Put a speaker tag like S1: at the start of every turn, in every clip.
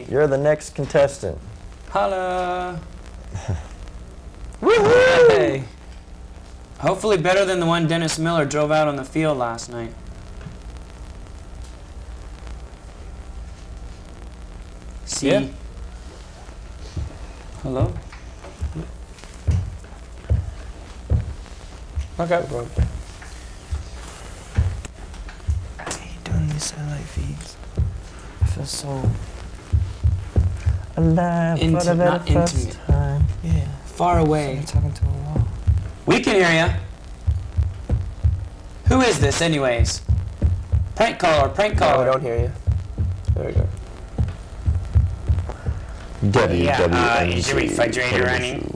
S1: you're the next contestant.
S2: Holla. Woohoo! Hey. Hopefully better than the one Dennis Miller drove out on the field last night. See?
S3: Yeah.
S2: Hello?
S3: Okay.
S4: I hate doing these satellite feeds. I feel so
S1: Alive for the very
S2: not
S1: first
S2: intimate.
S1: time.
S4: yeah.
S2: Far away.
S4: You're talking to a wall.
S2: We can hear ya. Who is this, anyways? Prank caller, prank
S3: No,
S2: caller.
S3: we don't hear you. There we go.
S1: WWNC
S2: is your refrigerator running?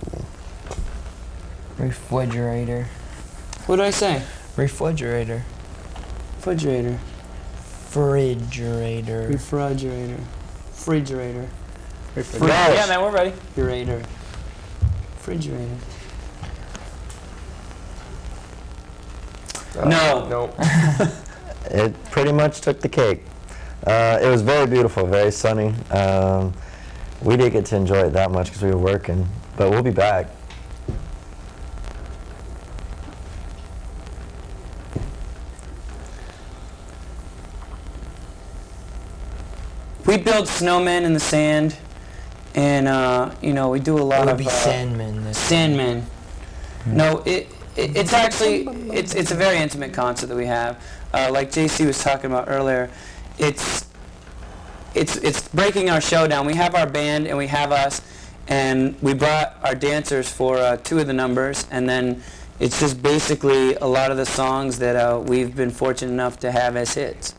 S4: Refrigerator.
S2: What did I say?
S4: Refrigerator.
S2: Refrigerator.
S4: Refrigerator.
S2: Refrigerator. Refrigerator.
S3: Refrigerator. Yeah, man, we're ready.
S2: Refrigerator. Refrigerator. No.
S3: No.
S1: It pretty much took the cake. It was very beautiful, very sunny. We didn't get to enjoy it that much because we were working, but we'll be back.
S2: We build snowmen in the sand, and you know, we do a lot
S4: It would
S2: of
S4: be Sandman. This
S2: Sandmen. No, it's actually it's a very intimate concert that we have. Like JC was talking about earlier, it's breaking our show down. We have our band and we have us, and we brought our dancers for 2 of the numbers, and then it's just basically a lot of the songs that we've been fortunate enough to have as hits.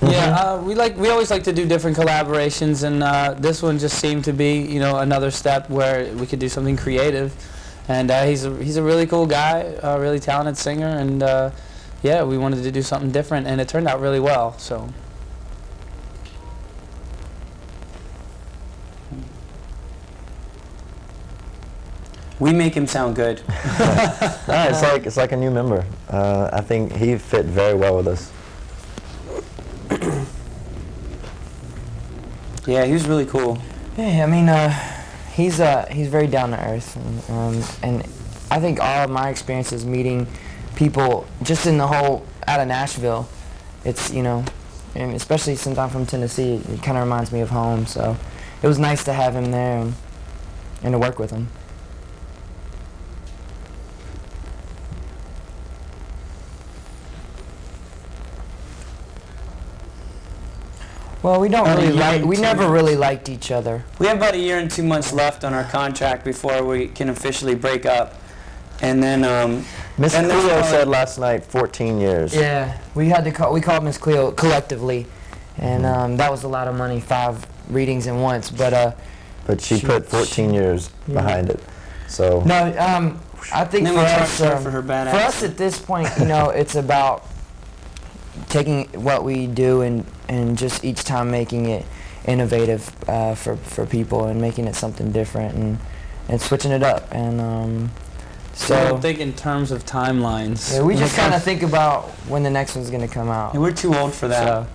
S3: Yeah, we always like to do different collaborations, and this one just seemed to be, you know, another step where we could do something creative. And he's a really cool guy, a really talented singer, and yeah, we wanted to do something different, and it turned out really well. So.
S2: We make him sound good.
S1: It's like a new member. I think he fit very well with us.
S2: Yeah, he was really cool.
S4: Yeah, I mean, he's very down to earth, and I think all of my experiences meeting people just in the whole out of Nashville, it's, you know, and especially since I'm from Tennessee, it kind of reminds me of home. So it was nice to have him there and to work with him. Well, we never really liked each other.
S2: We have about 1 year and 2 months left on our contract before we can officially break up. And then
S1: Miss Cleo said last night 14 years.
S4: Yeah, we called Miss Cleo collectively, and that was a lot of money, 5 readings in once. But
S1: she put 14 years behind it. So
S4: no, I think for us,
S2: for us
S4: at this point, you know, it's about taking what we do and just each time making it innovative for people and making it something different and switching it up. And
S3: So I don't think in terms of timelines.
S4: yeah, we just kind of think about when the next one's going to come out.
S2: Yeah, we're too old for that.
S4: So.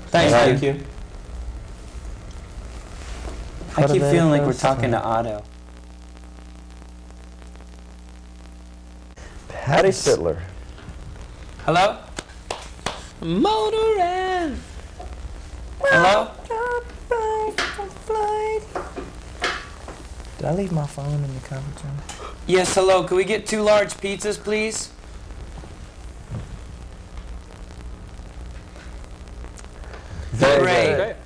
S2: Thank you. I keep feeling like we're talking to Otto.
S1: Patty Sittler.
S2: Hello?
S3: Motorin.
S2: Hello?
S4: Did I leave my phone in the conference room?
S2: Yes, hello. Can we get 2 large pizzas, please?
S1: Very
S2: Great.
S1: good.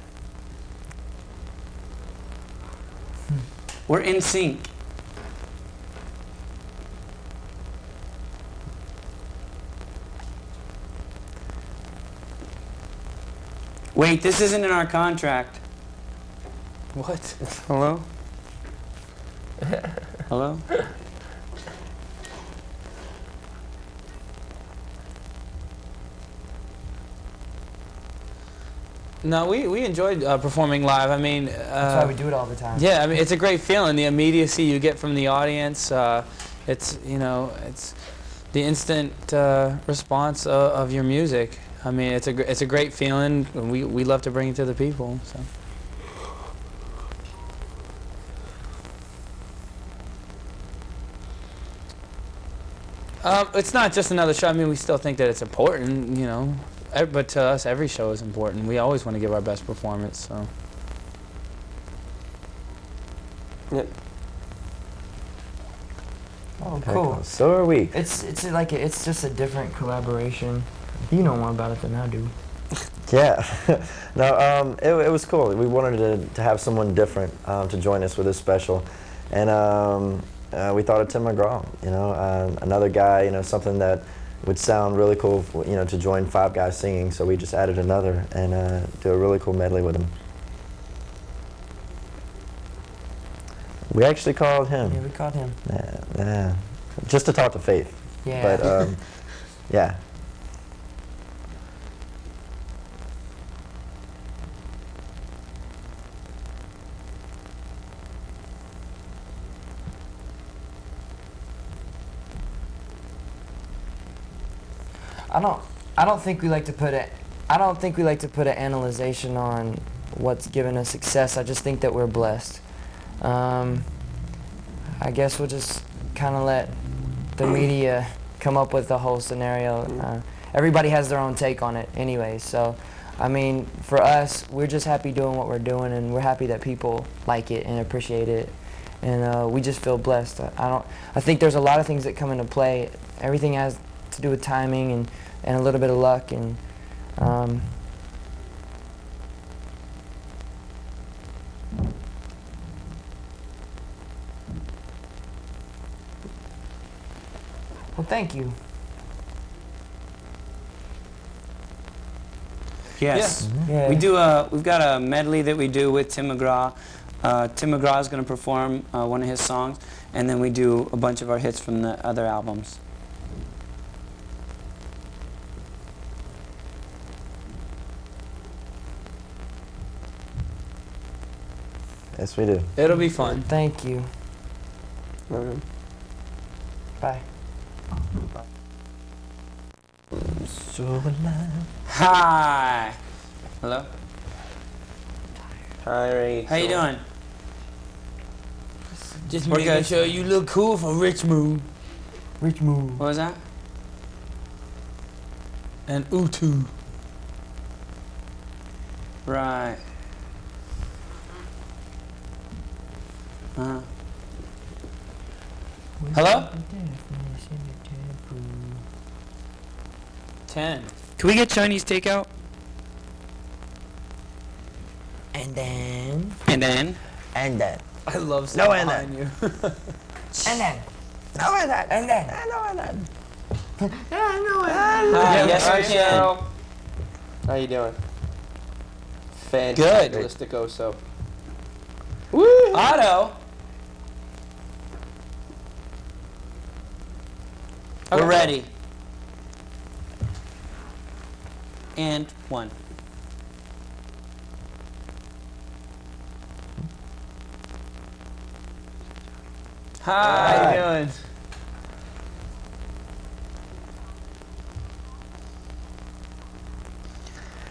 S2: We're in sync. Wait, this isn't in our contract.
S3: What?
S2: Hello? Hello?
S3: No, we enjoyed performing live. I mean,
S4: That's why we do it all the time.
S3: yeah, I mean, it's a great feeling. The immediacy you get from the audience, it's it's the instant response of your music. I mean, it's a great feeling, and we love to bring it to the people. So. It's not just another show. I mean, we still think that it's important, but to us, every show is important. We always want to give our best performance. So.
S5: Yep.
S4: Oh,
S1: Okay,
S4: cool.
S1: So are we.
S4: It's just a different collaboration. You know more about it than I do.
S1: Yeah. No, it was cool. We wanted to have someone different to join us with this special. And we thought of Tim McGraw, another guy, something that would sound really cool, to join 5 guys singing. So we just added another and do a really cool medley with him. We actually called him.
S4: Yeah, we called him.
S1: Yeah. Just to talk to Faith.
S4: Yeah.
S1: But yeah.
S4: I don't think we like to put an analyzation on what's given us success. I just think that we're blessed. I guess we'll just kind of let the media come up with the whole scenario. Everybody has their own take on it anyway. So, I mean, for us, we're just happy doing what we're doing, and we're happy that people like it and appreciate it. And we just feel blessed. I think there's a lot of things that come into play. Everything has to do with timing and a little bit of luck. And well, thank you.
S2: Yes.
S4: Yeah.
S2: We've got a medley that we do with Tim McGraw. Tim McGraw is going to perform one of his songs, and then we do a bunch of our hits from the other albums.
S1: Yes, we do.
S3: It'll be fun.
S4: Thank you. Bye.
S1: So alive.
S2: Hi. Hello.
S5: Hi, Rachel.
S2: How you doing?
S3: Just
S2: We're
S3: making
S2: good.
S3: sure you look cool for Richmond
S4: Rich move.
S2: What was that?
S3: and Utu.
S2: Right. Hello?
S3: 10.
S2: Can we get Chinese takeout?
S4: And then.
S2: And then?
S1: And then.
S3: I love
S1: No,
S3: sitting
S1: and
S3: behind you.
S4: And then.
S1: No, and then.
S4: And then.
S1: No, and then.
S2: Hi, yes,
S5: Hi,
S2: we can.
S5: Cheryl. How you doing? Fantasticoso. Woo!
S2: Otto. We're
S5: Okay.
S2: ready. And 1. Hi.
S3: How you doing?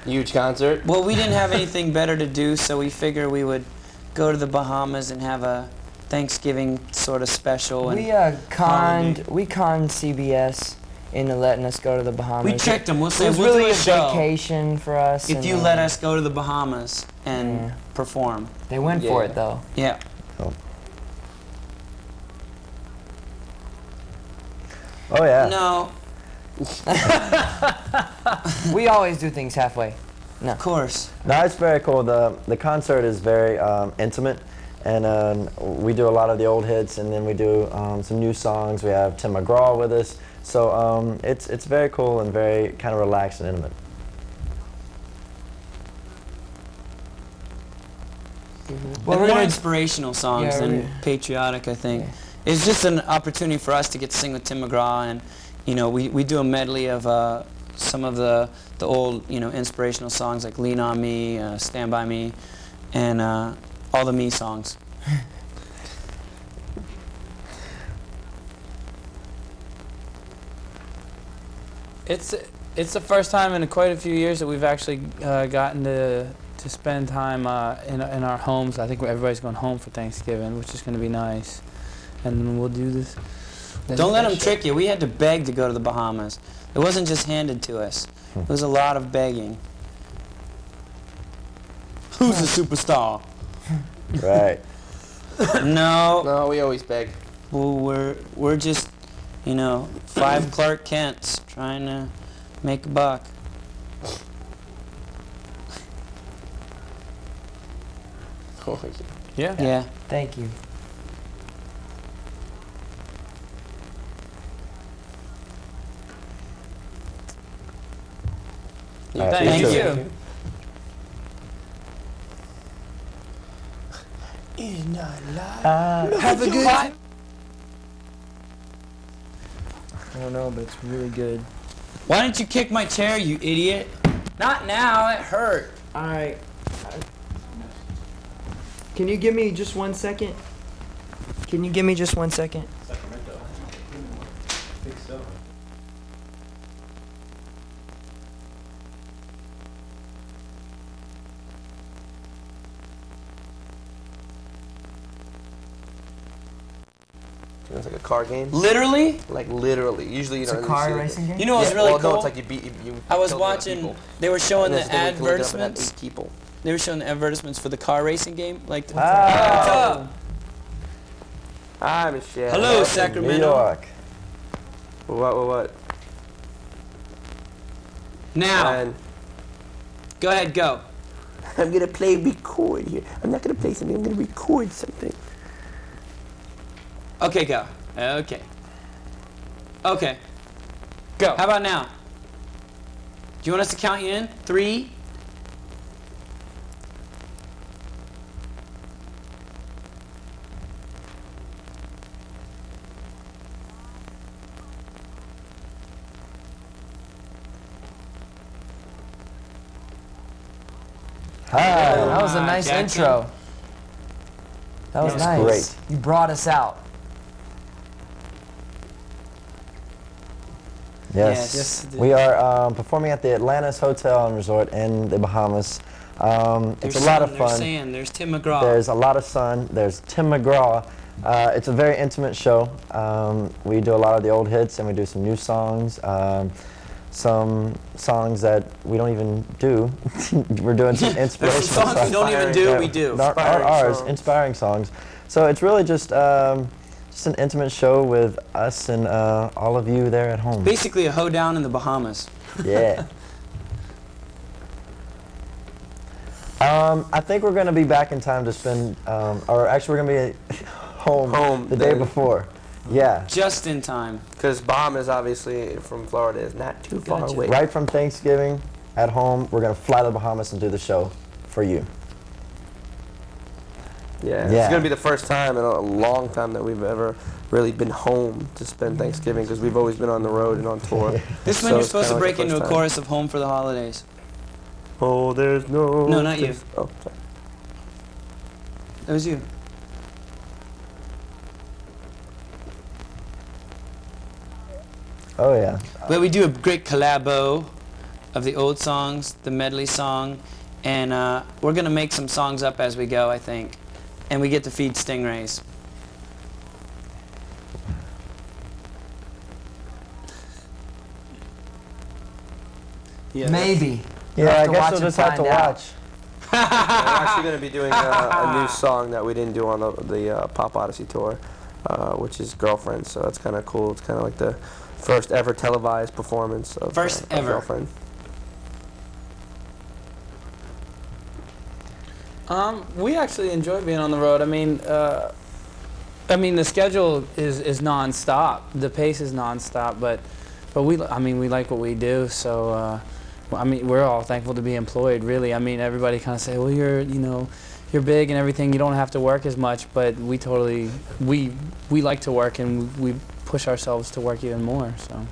S5: Huge concert.
S2: Well, we didn't have anything better to do, so we figured we would go to the Bahamas and have a Thanksgiving sort of special. And
S4: We conned CBS into letting us go to the Bahamas.
S2: we tricked them. We'll
S4: It
S2: say
S4: was
S2: we'll
S4: really
S2: do a
S4: a
S2: show
S4: vacation for us.
S2: if
S4: and,
S2: you let us go to the Bahamas and
S4: Yeah.
S2: perform.
S4: They went for
S5: Yeah.
S4: it though.
S2: Yeah.
S1: Oh yeah.
S2: No,
S4: We always do things halfway.
S2: of course.
S1: No, it's very cool. The concert is very intimate, and we do a lot of the old hits, and then we do some new songs. We have Tim McGraw with us, so it's very cool and very kind of relaxed and intimate.
S4: Well,
S2: And
S4: we're
S2: more
S4: gonna-
S2: inspirational songs
S4: Yeah,
S2: than
S4: we're-
S2: patriotic, I think.
S4: Yeah.
S2: It's just an opportunity for us to get to sing with Tim McGraw, and we do a medley of some of the old inspirational songs like "Lean on Me," "Stand by Me," and all the Me songs.
S3: It's the first time in quite a few years that we've actually gotten to spend time in our homes. I think everybody's going home for Thanksgiving, which is going to be nice. And then we'll do this.
S2: Don't let them trick you. We had to beg to go to the Bahamas. It wasn't just handed to us. It was a lot of begging. Who's the superstar?
S1: Right.
S2: No.
S5: No, we always beg.
S2: Well, we're just, 5 Clark Kents trying to make a buck.
S5: Oh,
S3: Yeah.
S2: Yeah.
S4: Thank you.
S1: All right,
S3: Thank
S1: you
S3: you.
S1: too.
S4: Have a good time. I don't know, but it's really good.
S2: Why didn't you kick my chair, you idiot? Not now. It hurt.
S4: All right. Can you give me just 1 second? Can you give me just 1 second?
S5: It's like a car game.
S2: Literally?
S5: Like literally. Usually,
S4: It's
S5: in
S4: a
S5: the
S4: car
S5: city-
S4: racing game?
S2: You know what's
S5: Yeah,
S2: really
S5: well,
S2: cool?
S5: no, it's like you
S2: I was
S5: killed other
S2: watching.
S5: people.
S2: They were showing
S5: And
S2: the
S5: then we can look it up and have
S2: advertisements.
S5: 8 people.
S2: They were showing the advertisements for the car racing game. Like,
S1: Ah.
S5: Hi, Michelle.
S2: hello,
S1: New
S2: Sacramento.
S1: York.
S5: What?
S2: Now,
S5: And
S2: go ahead, go.
S5: I'm gonna play record here. I'm not gonna play something. I'm gonna record something.
S2: Okay, go. Okay. Okay.
S3: Go.
S2: How about now? Do you want us to count you in? 3.
S1: Hi.
S4: That was a nice
S2: Jackson.
S4: intro. That was
S1: That's
S4: nice.
S1: great.
S4: You brought us out.
S1: Yes.
S2: Yes.
S1: We are performing at the Atlantis Hotel and Resort in the Bahamas. It's a lot of
S2: There's
S1: fun.
S2: sand. There's Tim McGraw.
S1: There's a lot of sun. There's Tim McGraw. It's a very intimate show. We do a lot of the old hits and we do some new songs. Some songs that we don't even do. We're doing some
S2: There's
S1: inspirational
S2: some songs we don't even do. We do.
S1: Not
S5: Inspiring
S1: ours,
S5: songs.
S1: inspiring songs. So it's really just an intimate show with us and all of you there at home.
S2: Basically a hoedown in the Bahamas.
S1: Yeah. I think we're going to be back in time to spend, or actually we're going to be home the day
S5: then.
S1: before. Yeah.
S2: Just in time.
S5: Because Bahamas, obviously, from Florida, is not too far
S2: Gotcha.
S5: away.
S1: Right from Thanksgiving at home, we're going to fly to the Bahamas and do the show for you.
S5: Yeah,
S1: Yeah.
S5: it's gonna be the first time in a long time that we've ever really been home to spend Thanksgiving because we've always been on the road and on tour.
S2: This is
S5: So
S2: when you're
S5: it's
S2: supposed to
S5: kinda like
S2: break
S5: the
S2: into a
S5: first time.
S2: chorus of Home for the Holidays.
S5: Oh, there's no.
S2: No, not you.
S5: Oh, sorry.
S2: That was you.
S1: Oh, yeah.
S2: But we do a great collabo of the old songs, the medley song, and we're going to make some songs up as we go, I think. And we get to feed stingrays.
S4: Maybe.
S1: Yeah,
S4: have
S1: I
S4: to
S1: guess
S4: watch
S1: we'll
S4: and
S1: just have to
S4: find out.
S1: watch.
S5: We're actually going to be doing a new song that we didn't do on the Pop Odyssey tour, which is Girlfriend. So that's kind of cool. It's kind of like the first ever televised performance of,
S2: First
S5: of
S2: ever.
S5: Girlfriend.
S3: We actually enjoy being on the road. I mean, the schedule is nonstop. The pace is nonstop, but we like what we do. So, we're all thankful to be employed. Really, everybody kind of say, well, you're big and everything. You don't have to work as much, but we like to work and we push ourselves to work even more. So.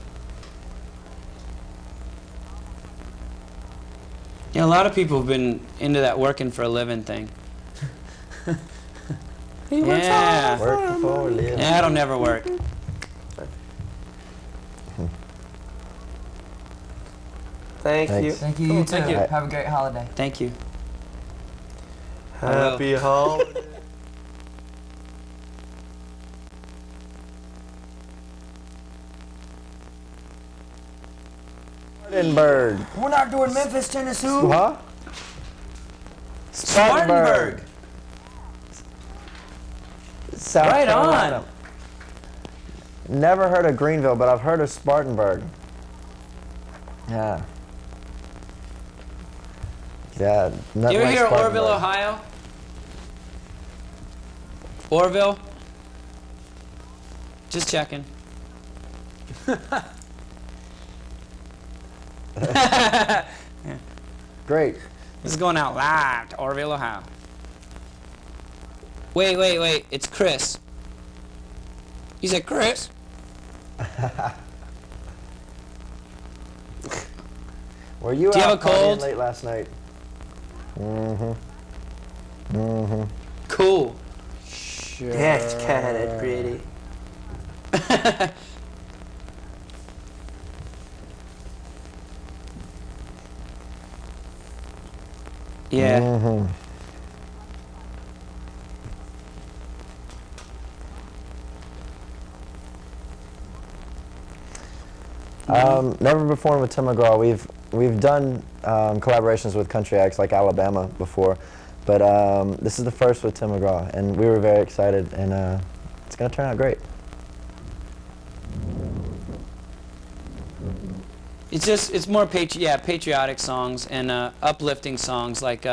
S2: Yeah, a lot of people have been into that working for a living thing. Yeah.
S1: Work before live.
S2: Yeah, that'll never work.
S5: Thank you.
S1: Thanks.
S4: Thank you.
S2: Cool,
S4: You too.
S2: thank you.
S4: Have a great holiday.
S2: Thank you. I will.
S5: Happy holiday.
S1: Spartanburg.
S4: We're not doing Memphis, Tennessee.
S1: Huh?
S2: Spartanburg.
S1: South
S2: Right
S1: Carolina.
S2: on.
S1: Never heard of Greenville, but I've heard of Spartanburg. Yeah. Yeah. nothing
S2: You ever
S1: like
S2: hear of
S1: Spartanburg.
S2: Orville, Ohio? Orville? Just checking.
S1: Great.
S2: This is going out live to Orville, Ohio. Wait. It's Chris. You said Chris?
S1: Were you
S2: Do you
S1: out
S2: have a cold?
S1: partying late last night? Mm-hmm. Mm-hmm.
S2: Cool.
S5: That's kind of pretty.
S2: Yeah.
S1: Mm-hmm. Never performed with Tim McGraw. We've done collaborations with country acts like Alabama before, but this is the first with Tim McGraw, and we were very excited, and it's gonna turn out great.
S2: It's more patriotic songs and uplifting songs like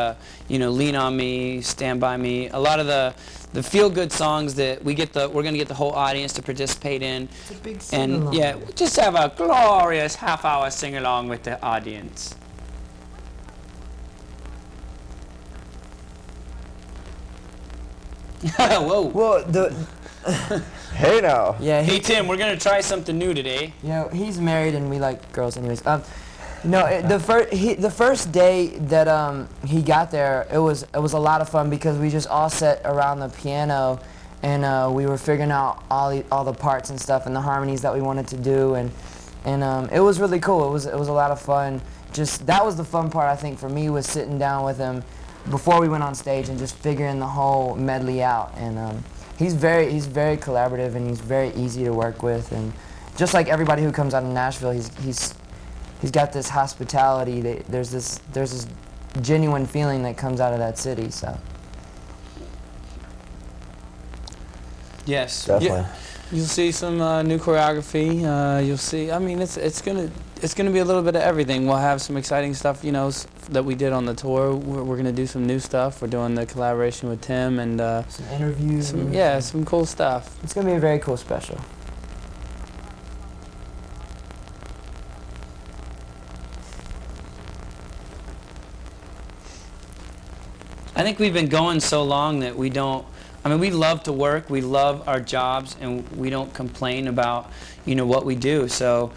S2: Lean on Me, Stand by Me. A lot of the feel good songs that we're gonna get the whole audience to participate in.
S4: It's a big
S2: And
S4: sing-along.
S2: yeah, we'll just have a glorious half-hour sing-along with the audience. Whoa.
S4: Well,
S1: Hey now.
S4: yeah,
S2: Hey Tim, we're gonna try something new today.
S4: he's married and we like girls anyways. The first day that he got there, it was a lot of fun because we just all sat around the piano and we were figuring out all the parts and stuff and the harmonies that we wanted to do and it was really cool. It was a lot of fun. Just that was the fun part I think for me was sitting down with him before we went on stage and just figuring the whole medley out and he's very collaborative and he's very easy to work with and just like everybody who comes out of Nashville he's got this hospitality there's this genuine feeling that comes out of that city so
S2: Yes.
S1: Definitely.
S3: Yeah. You'll see some new choreography. You'll see. I mean, it's gonna be a little bit of everything. We'll have some exciting stuff, that we did on the tour. We're gonna do some new stuff. We're doing the collaboration with Tim and
S4: some interviews
S3: some cool stuff.
S4: it's gonna be a very cool special.
S2: I think we've been going so long that we love to work, we love our jobs, and we don't complain about, what we do. So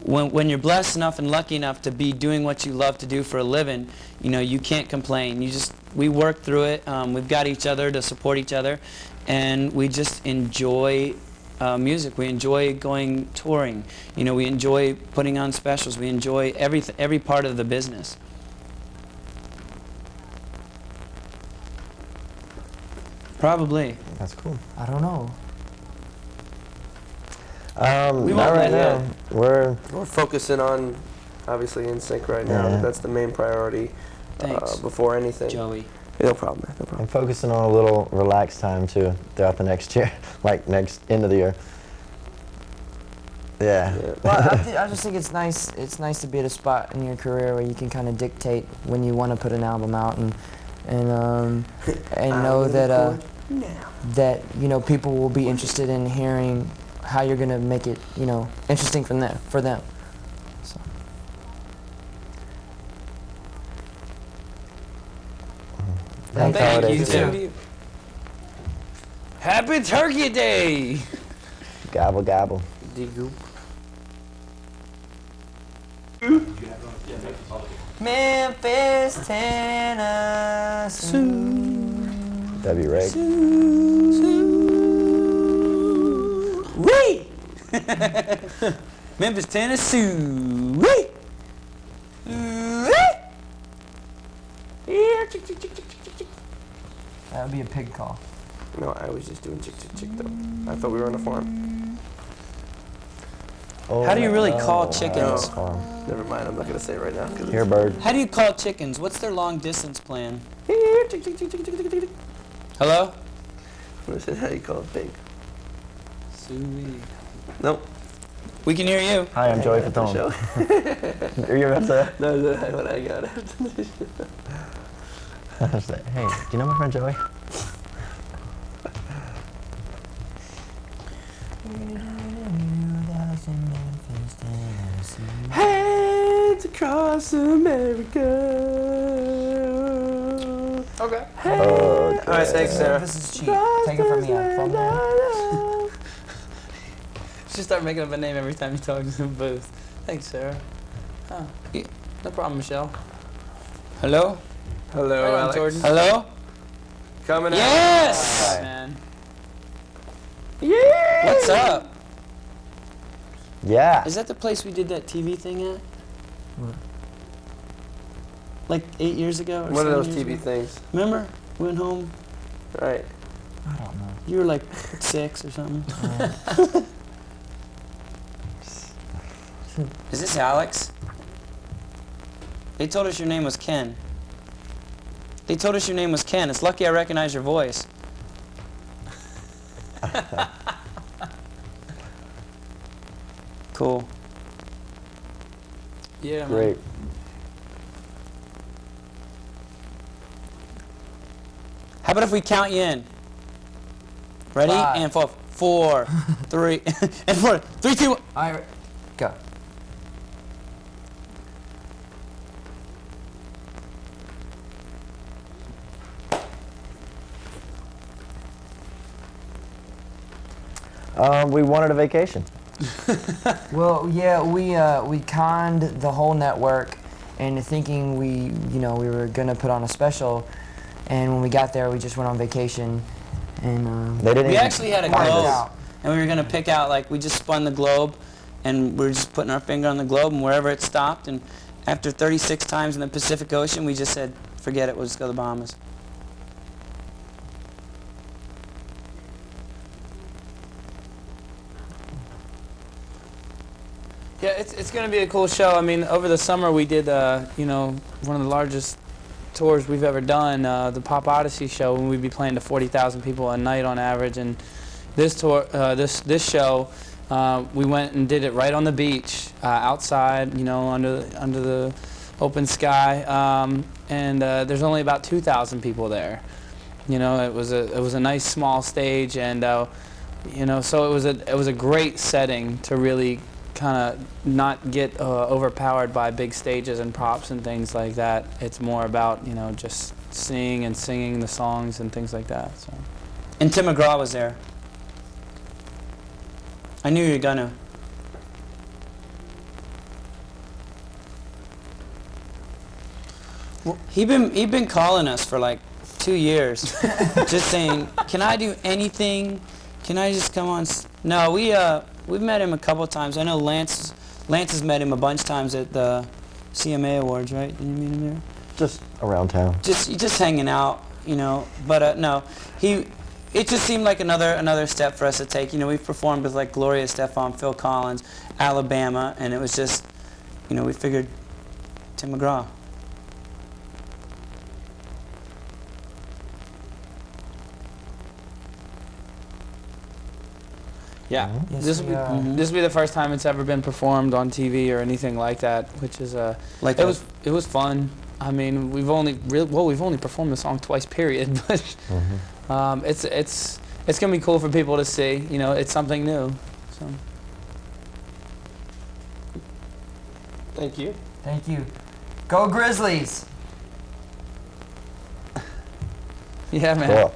S2: when you're blessed enough and lucky enough to be doing what you love to do for a living, you can't complain. We work through it. We've got each other to support each other, and we just enjoy music. We enjoy going touring. We enjoy putting on specials. We enjoy every part of the business. Probably.
S1: That's cool.
S4: I don't know.
S2: We
S1: Not
S2: won't
S1: right
S2: let
S1: now. We're
S5: We're focusing on, obviously, NSYNC right now.
S1: Yeah.
S5: That's the main priority
S2: Thanks,
S5: before anything.
S2: Joey.
S5: No problem, man. No problem.
S1: I'm focusing on a little relaxed time too throughout the next year, like next end of the year. Yeah.
S5: Yeah.
S4: Well, I just think it's nice. It's nice to be at a spot in your career where you can kind of dictate when you want to put an album out and know that people will be interested in hearing how you're gonna make it interesting for them. So.
S1: Thank
S2: Thank
S1: you.
S2: you, Tim. Happy Turkey Day!
S1: Gobble gobble.
S4: Memphis, Tennessee.
S1: W. Ray.
S2: Wee! Memphis, Tennessee. Wee!
S4: That would be a pig call.
S5: No, I was just doing chick chick chick though. I thought we were on a farm.
S1: Oh,
S2: How do you really
S1: no.
S2: call
S1: Wow,
S2: chickens?
S1: farm.
S5: Never mind, I'm not gonna say it right now.
S1: Here, bird.
S2: How do you call chickens? What's their long distance plan?
S5: Here, chick chick chick chick chick chick chick.
S2: Hello?
S5: What is it? How do you call a pig?
S2: Sui.
S5: Nope.
S2: We can hear you.
S1: Hi, I'm Joey
S5: After the
S1: Fatone.
S5: show.
S1: Are you about to
S5: No, no, what I got after the show.
S1: say, hey, do you know my friend Joey?
S5: Hands across America.
S3: Okay.
S1: Okay.
S5: All right, thanks, Sarah.
S4: This is cheap. Take it from me. I'm from there.
S3: Just start making up a name every time you talk to the booth. Thanks, Sarah. Huh. Yeah, no problem, Michelle.
S2: Hello?
S5: Hello,
S3: Right on,
S5: Alex.
S3: Jordan.
S2: Hello?
S5: Coming out.
S2: Yes!
S1: Hi.
S3: Man.
S5: Yeah.
S2: What's up?
S1: Yeah.
S2: Is that the place we did that TV thing at?
S4: What?
S2: Like 8 years ago? Or
S5: One of
S2: 7
S5: those
S2: years
S5: TV
S2: ago?
S5: things.
S2: Remember? Went home.
S5: Right.
S4: I don't know.
S2: You were like 6 or something. Is this Alex? They told us your name was Ken. They told us your name was Ken. It's lucky I recognize your voice. Cool.
S3: Yeah, man.
S1: Great.
S2: How about if we count you in? Ready?
S4: 5.
S2: And 4, 4, 3, and 4, 3, 2, 1.
S4: All right, go.
S1: We wanted a vacation.
S4: Well, yeah, we conned the whole network into thinking we were gonna put on a special, and when we got there, we just went on vacation, and
S1: They didn't
S2: We
S1: even
S2: actually had a
S1: find
S2: globe,
S1: us.
S2: and we were going to pick out, like, we just spun the globe, and we were just putting our finger on the globe, and wherever it stopped, and after 36 times in the Pacific Ocean, we just said, forget it, we'll just go to the Bahamas.
S3: Yeah, it's going to be a cool show. I mean, over the summer we did, one of the largest tours we've ever done, the Pop Odyssey show, when we'd be playing to 40,000 people a night on average. And this tour, this show, we went and did it right on the beach, outside, under the open sky, and there's only about 2,000 people there. It was a nice small stage, and so it was a great setting to really kind of not get overpowered by big stages and props and things like that. It's more about just singing the songs and things like that. So.
S2: And Tim McGraw was there. I knew you were gonna. He been calling us for like 2 years, just saying, "Can I do anything? Can I just come on?" No, we've met him a couple of times. I know Lance has met him a bunch of times at the CMA Awards, right? Did you meet him there?
S1: Just around town.
S2: Just hanging out, But no, it just seemed like another step for us to take. We've performed with like Gloria Estefan, Phil Collins, Alabama, and it was just, we figured Tim McGraw.
S3: Yeah,
S4: Yes,
S3: this
S4: we,
S3: will be the first time it's ever been performed on TV or anything like that, which is
S2: Like
S3: it was fun. I mean, we've only performed the song twice, period. But it's gonna be cool for people to see. It's something new. So
S5: Thank you.
S4: Thank you. Go Grizzlies!
S3: yeah, man.
S1: Cool.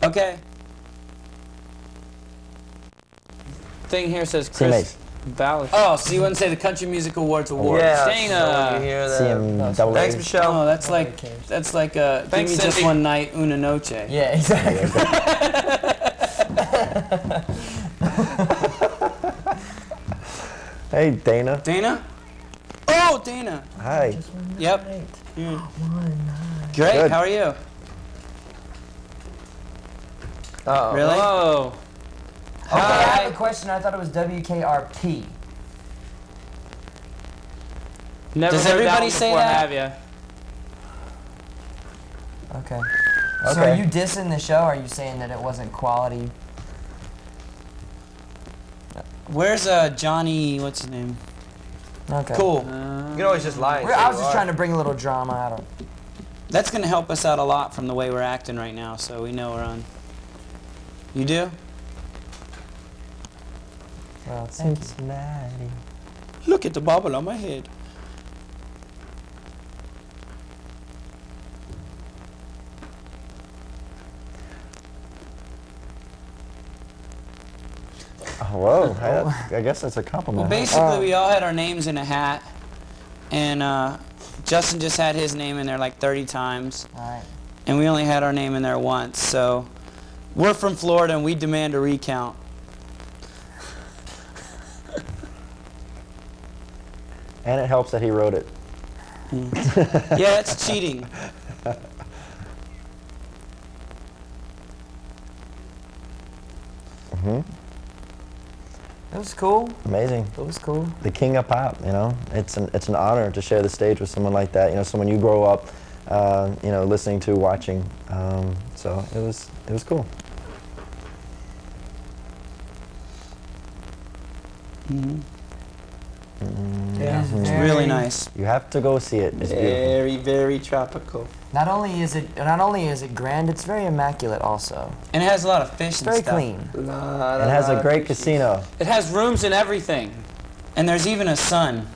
S2: Okay.
S3: Thing here says
S1: CMAs.
S3: Chris Ballard.
S2: Oh, so you wouldn't say the Country Music Awards award?
S5: Yeah.
S3: Dana.
S5: So you hear that.
S1: CM double
S5: Thanks,
S1: A.
S5: Michelle.
S2: Oh, that's like give
S3: Thanks,
S2: me just
S3: Cindy.
S2: one night, una noche.
S4: Yeah, exactly.
S1: Hey, Dana.
S2: Dana? Oh, Dana.
S1: Hi.
S2: Yep.
S4: One night.
S2: Great.
S1: Good.
S2: How are you?
S5: Uh-oh.
S2: Really?
S3: Whoa.
S4: Okay, I
S2: Hi.
S4: have a question. I thought it was WKRP.
S3: Never
S2: Does
S3: heard
S2: everybody
S3: that one
S2: say
S3: before,
S2: that?
S3: have you?
S4: Okay. So
S1: Okay.
S4: are you dissing the show? Or are you saying that it wasn't quality?
S2: Where's Johnny? What's his name?
S4: Okay.
S2: Cool.
S5: You can always just lie. and say
S4: I was
S5: you
S4: just
S5: are.
S4: trying to bring a little drama. I don't.
S2: That's gonna help us out a lot from the way we're acting right now, so we know we're on. You do?
S4: Well, thank you.
S1: Cincinnati.
S2: Look at the bobble on my head.
S1: Oh, whoa. Hey, I guess that's a compliment.
S2: Well, basically, we all had our names in a hat, and Justin just had his name in there like 30 times,
S4: All right.
S2: and we only had our name in there once. So, we're from Florida, and we demand a recount.
S1: And it helps that he wrote it.
S2: Yeah, it's cheating.
S4: It was cool.
S1: Amazing.
S4: It was cool.
S1: The king of pop, you know. It's an honor to share the stage with someone like that. You know, someone you grow up, you know, listening to, watching. So it was cool.
S4: Yeah.
S2: It's really nice.
S1: You have to go see it. It's beautiful.
S5: Very, very tropical.
S4: Not only is it grand, it's very immaculate also.
S2: And it has a lot of fish
S4: It's
S2: and
S4: very
S2: stuff.
S4: clean.
S1: It has a great casino.
S3: It has rooms and everything.
S2: And there's even a sun.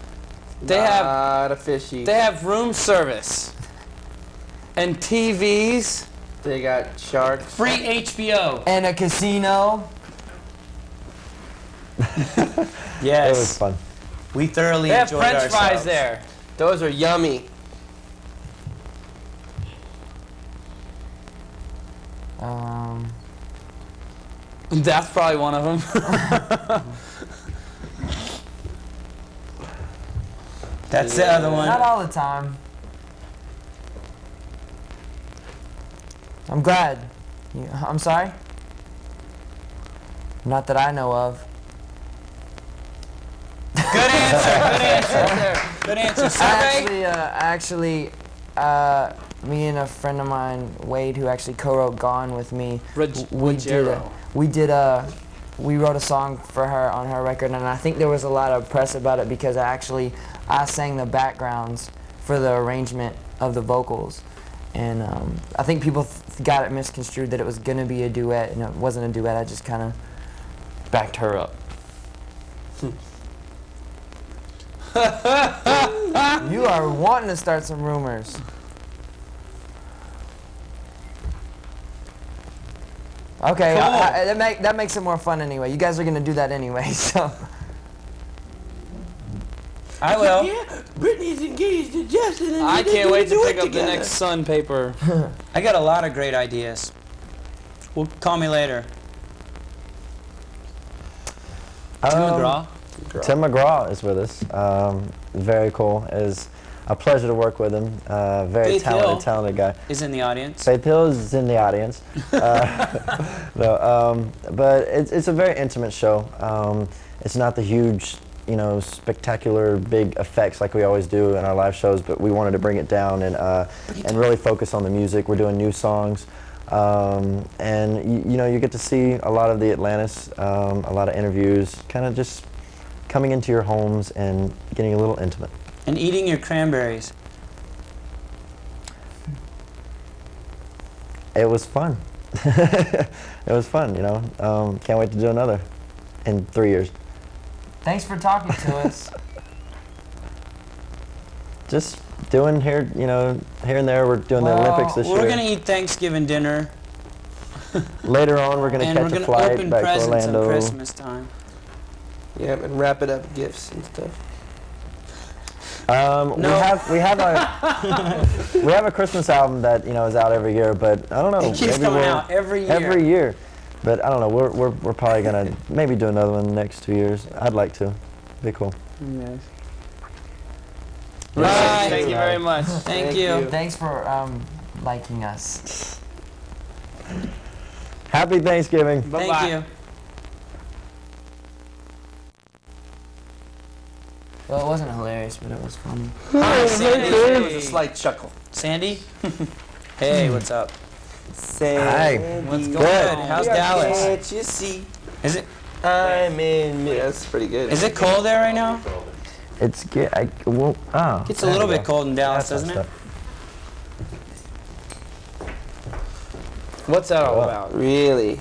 S3: They have
S5: Not a fishy.
S3: they have room service and TVs.
S5: They got sharks.
S2: Free HBO.
S4: And a casino.
S2: Yes.
S1: It was fun.
S2: We thoroughly
S3: They have
S2: enjoyed
S3: French
S2: ourselves.
S3: fries there.
S5: Those are yummy.
S3: That's probably one of them.
S2: That's the other one.
S4: Not all the time. I'm glad. I'm sorry? Not that I know of.
S2: Good answer. Good answer. Good answer. Survey.
S4: Actually, me and a friend of mine, Wade, who actually co-wrote "Gone" with me,
S3: Rogero.
S4: we wrote a song for her on her record, and I think there was a lot of press about it because I sang the backgrounds for the arrangement of the vocals, and I think people got it misconstrued that it was gonna be a duet, and it wasn't a duet. I just kind of backed her up. You are wanting to start some rumors. Okay,
S2: Cool.
S4: that makes it more fun anyway. You guys are gonna do that anyway, so.
S2: I will.
S5: Yeah, Brittany's engaged to Justin, and
S3: I
S5: they're
S3: can't
S5: gonna
S3: wait to
S5: do
S3: pick
S5: it
S3: up the
S5: together.
S3: next Sun paper.
S2: I got a lot of great ideas. Well, call me later. Tim McGraw.
S1: Tim McGraw is with us. Very cool. It's a pleasure to work with him. Very
S2: Faith Hill.
S1: talented guy.
S2: Is in the audience.
S1: Faith Hill is in the audience. No, but it's a very intimate show. It's not the huge, you know, spectacular big effects like we always do in our live shows, but we wanted to bring it down and really focus on the music. We're doing new songs. And you know, you get to see a lot of the Atlantis, a lot of interviews, kind of just coming into your homes and getting a little intimate.
S2: And eating your cranberries.
S1: It was fun. It was fun, you know. Can't wait to do another in 3 years.
S4: Thanks for talking to us.
S1: Just doing here, you know, here and there. We're doing the
S4: Well,
S1: Olympics this
S2: We're
S1: year.
S2: gonna eat Thanksgiving dinner,
S1: Later on, we're gonna
S2: and we're
S1: catch a
S2: gonna
S1: flight
S2: open
S1: back to
S2: presents on
S1: Orlando.
S2: Christmas time.
S5: Yeah, and wrap it up gifts and stuff.
S2: No.
S1: We have a Christmas album that, you know, is out every year, but I don't know.
S2: It keeps
S1: maybe
S2: coming
S1: we'll-
S2: out every year.
S1: Every year, but I don't know. We're probably gonna maybe do another one in the next 2 years. I'd like to. Be cool.
S2: Bye.
S3: Thank you very much.
S2: Thank you.
S4: Thanks for liking us.
S1: Happy Thanksgiving.
S3: Bye-bye.
S2: Thank you.
S4: Well, it wasn't hilarious, but it was funny.
S2: Hi, Sandy.
S5: It was a slight chuckle.
S2: Sandy? Hey, what's up?
S1: Hi.
S2: What's going
S1: Good.
S2: on? How's Dallas?
S5: Can't you see?
S2: Is it
S5: I'm in. That's pretty good.
S2: is it cold there right now?
S1: It's good.
S2: It's a little bit cold in Dallas, doesn't it?
S3: What's that all
S1: Wow.
S3: about?
S5: Really?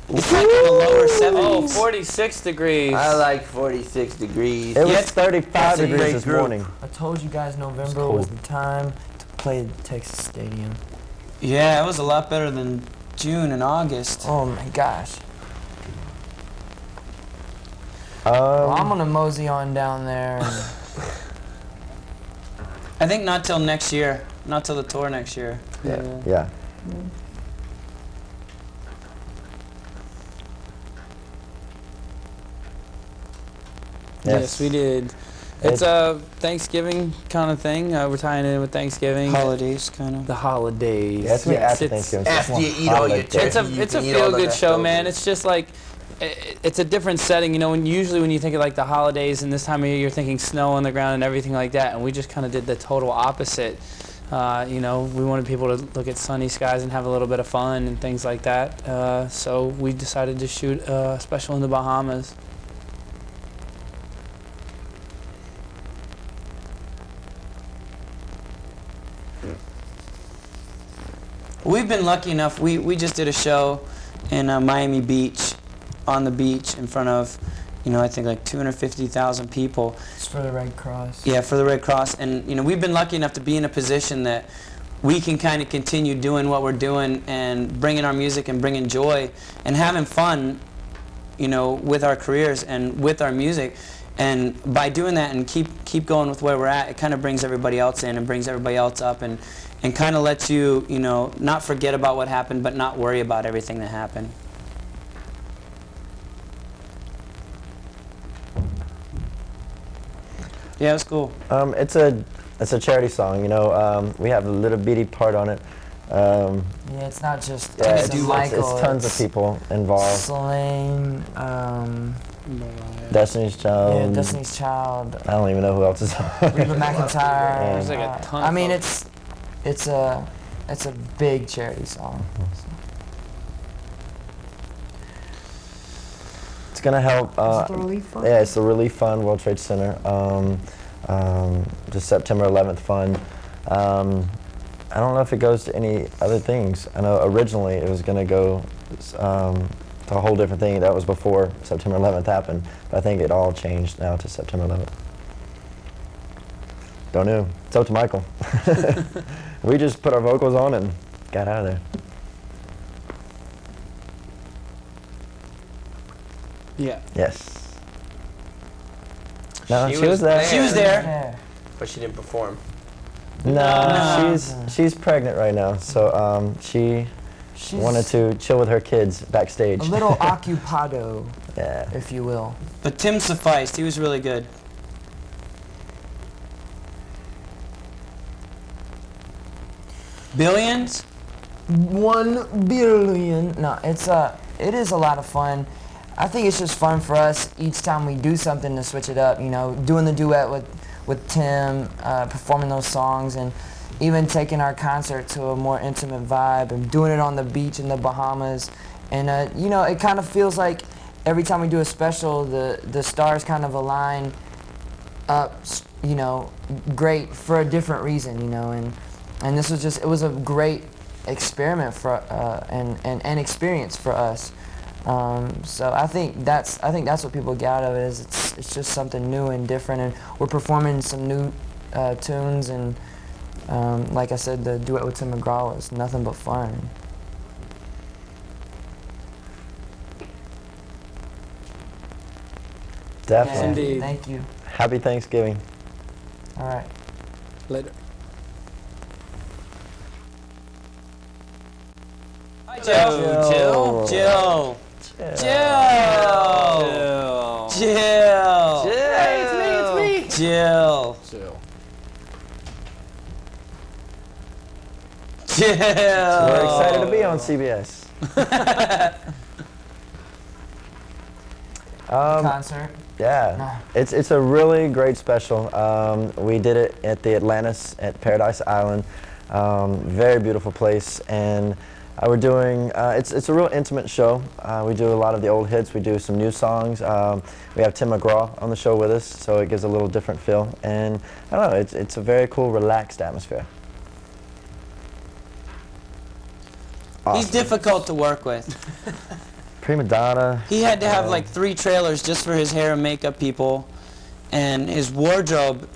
S2: It's like in the lower 70s.
S3: Oh, 46 degrees.
S5: I like 46 degrees.
S1: It was
S2: Yeah,
S1: 35
S5: that's a
S1: degrees
S5: great
S1: this
S5: group.
S1: morning.
S4: I told you guys November
S1: cold.
S4: was the time to play the Texas Stadium.
S2: Yeah, it was a lot better than June and August.
S4: Oh my gosh. Well, I'm gonna mosey on down there. And
S2: I think not till next year. Not till the tour next year.
S1: Yeah.
S3: Yes, we did. It's a Thanksgiving kind of thing. We're tying it in with Thanksgiving.
S2: Holidays, kind of.
S3: The holidays.
S1: Yeah, it's gonna be after
S3: it's-
S1: Thanksgiving. so
S5: After
S1: it's
S5: you
S1: more
S5: eat all your
S1: holiday.
S5: turkey.
S3: It's a
S5: You
S3: it's a
S5: can eat all
S3: feel
S5: the
S3: good show, man.
S5: leftovers.
S3: It's just like it's a different setting, you know. When usually when you think of like the holidays and this time of year, you're thinking snow on the ground and everything like that, and we just kind of did the total opposite. You know, we wanted people to look at sunny skies and have a little bit of fun and things like that. So we decided to shoot a special in the Bahamas.
S2: We've been lucky enough. We just did a show in Miami Beach, on the beach in front of, you know, I think like 250,000 people.
S4: it's for the Red Cross.
S2: Yeah, for the Red Cross. And, you know, we've been lucky enough to be in a position that we can kind of continue doing what we're doing and bringing our music and bringing joy and having fun, you know, with our careers and with our music. And by doing that and keep going with where we're at, it kind of brings everybody else in and brings everybody else up and kind of lets you, you know, not forget about what happened, but not worry about everything that happened. Yeah, it was cool.
S1: It's a charity song. You know, we have a little bitty part on it.
S4: Yeah, it's not just
S1: Yeah,
S4: us
S1: it's,
S4: and Michael.
S1: it's tons of people involved.
S4: Slane,
S1: Destiny's Child.
S4: yeah, Destiny's Child,
S1: I don't even know who else is on.
S4: Reba McEntire.
S3: There's like a ton
S4: I
S3: of
S4: mean,
S3: folks.
S4: it's a big charity song.
S1: It's gonna help.
S4: Is it the relief fund?
S1: Yeah, it's the Relief Fund, World Trade Center. The September 11th fund. I don't know if it goes to any other things. I know originally it was gonna go to a whole different thing. That was before September 11th happened. But I think it all changed now to September 11th. Don't know. It's up to Michael. We just put our vocals on and got out of there.
S3: Yeah.
S1: Yes. No,
S5: She
S1: she
S5: was
S1: was there.
S2: She was there.
S4: Yeah.
S5: But she didn't perform.
S1: No,
S2: No.
S1: she's pregnant right now, so she
S4: She's
S1: wanted to chill with her kids backstage.
S4: a little occupado,
S1: Yeah.
S4: if you will.
S2: But Tim sufficed. He was really good. Billions?
S4: 1 billion. No, it is a lot of fun. I think it's just fun for us each time we do something to switch it up. You know, doing the duet with Tim, performing those songs, and even taking our concert to a more intimate vibe and doing it on the beach in the Bahamas. And you know, it kind of feels like every time we do a special, the stars kind of align up. You know, great for a different reason. You know, and this was just, it was a great experiment for and an experience for us. So I think that's what people get out of it, is it's just something new and different, and we're performing some new tunes, and like I said, the duet with Tim McGraw was nothing but fun.
S1: Definitely.
S4: Yeah,
S3: Indeed.
S4: Thank you.
S1: Happy Thanksgiving.
S4: All right.
S3: Later.
S2: Hi, Jill. Jill. Jill.
S5: Hey, it's me.
S2: Jill. Chill.
S1: We're excited to be on CBS.
S4: Concert.
S1: Yeah, it's a really great special. We did it at the Atlantis at Paradise Island. Very beautiful place, and we're doing. It's a real intimate show. We do a lot of the old hits. We do some new songs. We have Tim McGraw on the show with us, so it gives a little different feel. And I don't know, it's a very cool, relaxed atmosphere. Awesome.
S2: He's difficult to work with.
S1: Prima donna.
S2: He had to have like 3 trailers just for his hair and makeup people, and his wardrobe.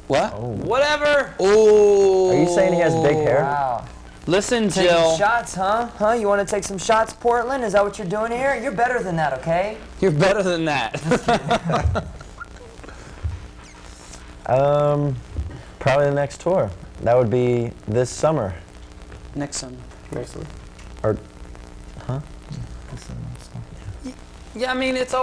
S2: What?
S1: Oh.
S3: Whatever.
S2: Oh.
S1: Are you saying he has big hair?
S4: Wow.
S3: Listen,
S4: Taking
S3: Jill.
S4: shots, huh? Huh? You want to take some shots, Portland? Is that what you're doing here? You're better than that, okay?
S3: You're better than that.
S1: Probably the next tour. That would be this summer.
S2: Next summer.
S5: Next one.
S1: Or, huh?
S3: Yeah, I mean, it's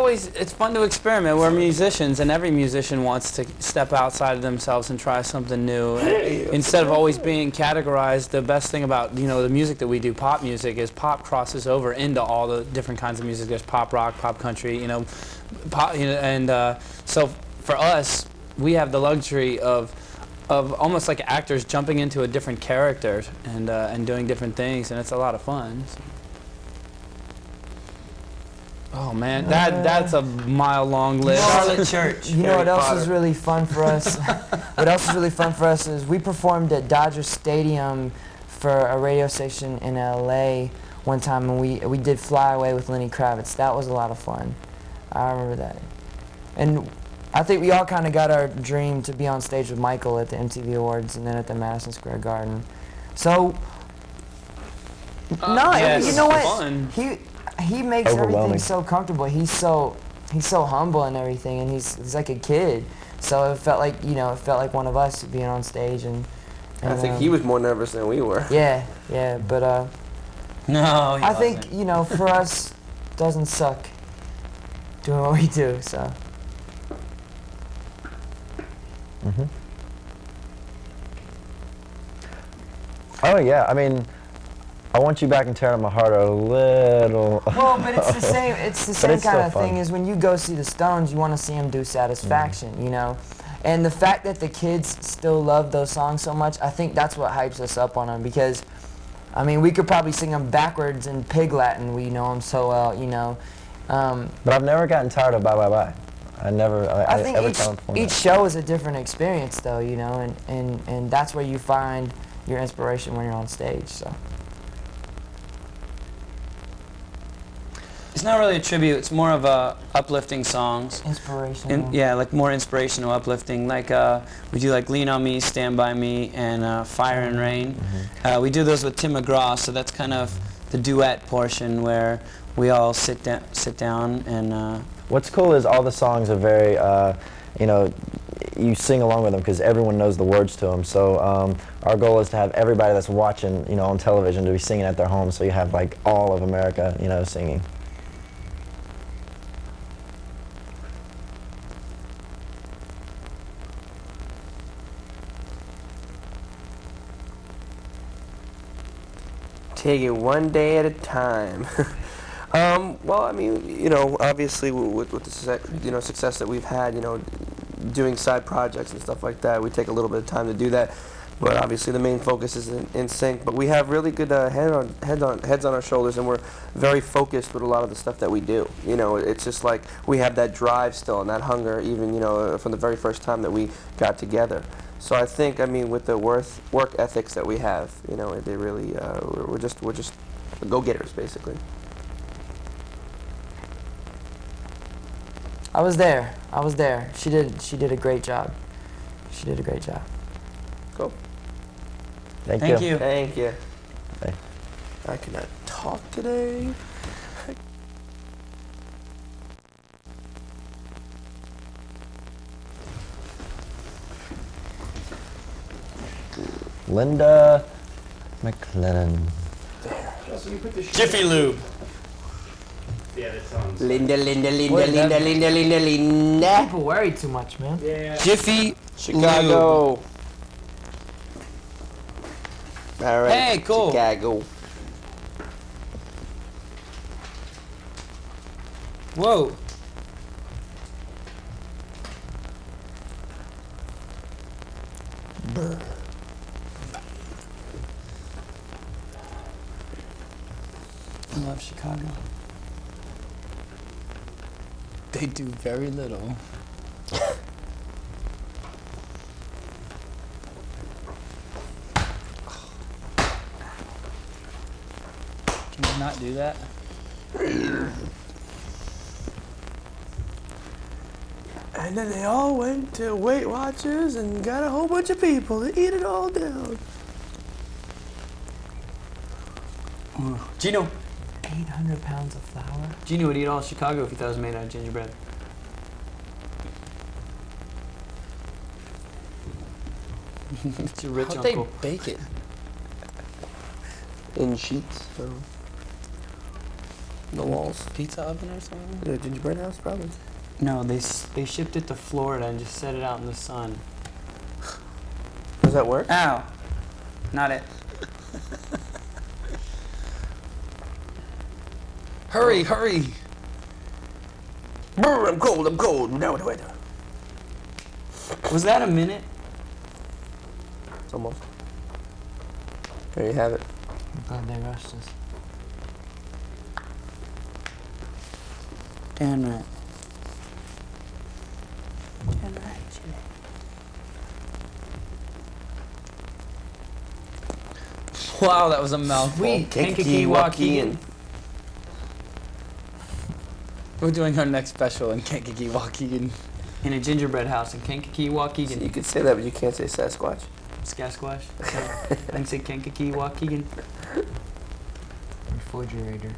S3: fun to experiment. We're musicians, and every musician wants to step outside of themselves and try something new. Instead of always being categorized, the best thing about, the music that we do, pop music, is pop crosses over into all the different kinds of music. There's pop rock, pop country, pop, and so for us, we have the luxury of almost like actors jumping into a different character and doing different things, and it's a lot of fun. So. Oh man, that's a mile-long list.
S2: Charlotte Church.
S4: You know what
S5: Harry
S4: else
S5: Potter.
S4: is really fun for us? What else is really fun for us is we performed at Dodger Stadium for a radio station in LA one time, and we did Fly Away with Lenny Kravitz. That was a lot of fun. I remember that. And I think we all kind of got our dream to be on stage with Michael at the MTV Awards and then at the Madison Square Garden. So,
S3: yes,
S4: you know what?
S3: fun.
S4: He makes everything
S1: Overwhelming.
S4: so comfortable. He's so humble and everything, and he's like a kid. So it felt like one of us being on stage, and
S5: I think he was more nervous than we were.
S4: Yeah, but
S2: No, he
S4: I think
S2: wasn't.
S4: for us, doesn't suck doing what we do. So
S1: Oh yeah, I mean, I want you back and tear up my heart a little.
S4: well, but it's the same. It's the same
S1: it's
S4: kind
S1: still
S4: of
S1: fun.
S4: thing as when you go see the Stones. You want to see them do Satisfaction, And the fact that the kids still love those songs so much, I think that's what hypes us up on them. Because, I mean, we could probably sing them backwards in Pig Latin. We know them so well,
S1: But I've never gotten tired of Bye Bye Bye.
S4: I think
S1: every time I perform
S4: each
S1: that.
S4: show is a different experience, though, and that's where you find your inspiration when you're on stage. So.
S2: It's not really a tribute. It's more of a uplifting songs.
S4: Inspirational.
S2: Yeah, like more inspirational, uplifting. Like we do like Lean on Me, Stand by Me, and Fire and Rain. We do those with Tim McGraw, so that's kind of the duet portion where we all sit down and.
S1: What's cool is all the songs are very, you sing along with them because everyone knows the words to them. So our goal is to have everybody that's watching, on television to be singing at their home. So you have like all of America, singing.
S5: Take it one day at a time. Well, I mean, obviously with the success that we've had, doing side projects and stuff like that, we take a little bit of time to do that. But obviously the main focus is in NSYNC. But we have really good heads on our shoulders, and we're very focused with a lot of the stuff that we do. It's just like we have that drive still and that hunger, even from the very first time that we got together. So I think, with the work ethics that we have, they really we're just go-getters basically.
S4: I was there. She did a great job. She did a great job.
S5: Cool.
S1: Thank
S2: you.
S5: Thank you.
S1: Hey.
S5: I cannot talk today.
S1: Linda McLennan.
S2: Jiffy Lube.
S6: Yeah, that sounds.
S5: Linda.
S4: People worry too much, man.
S2: Jiffy
S5: Chicago. All right.
S3: Hey, cool.
S5: Chicago.
S3: Whoa. I love Chicago. They do very little. Can you not do that?
S5: And then they all went to Weight Watchers and got a whole bunch of people to eat it all down.
S2: Gino
S4: 800 pounds of flour.
S2: would eat all Chicago if he thought it was made out of gingerbread. It's your rich
S3: How'd they
S2: uncle.
S3: bake it?
S5: In sheets. So. The walls.
S3: Pizza oven or something?
S5: The gingerbread house, probably.
S2: No, they shipped it to Florida and just set it out in the sun.
S5: Does that work?
S2: Ow. Not it.
S3: Hurry, hurry!
S5: Brr, I'm cold. No, wait.
S2: Was that a minute?
S5: It's almost. There you have it.
S4: I'm glad they rushed us.
S2: Damn right.
S3: Wow, that was a mouthful.
S2: Sweet.
S5: Kankakee Waukegan.
S3: We're doing our next special in Kankakee Waukegan.
S2: In a gingerbread house in Kankakee,
S5: So
S2: Waukegan.
S5: you could say that, but you can't say Sasquatch.
S2: Sasquatch. So, I can say Kankakee, Waukegan.
S4: Refrigerator.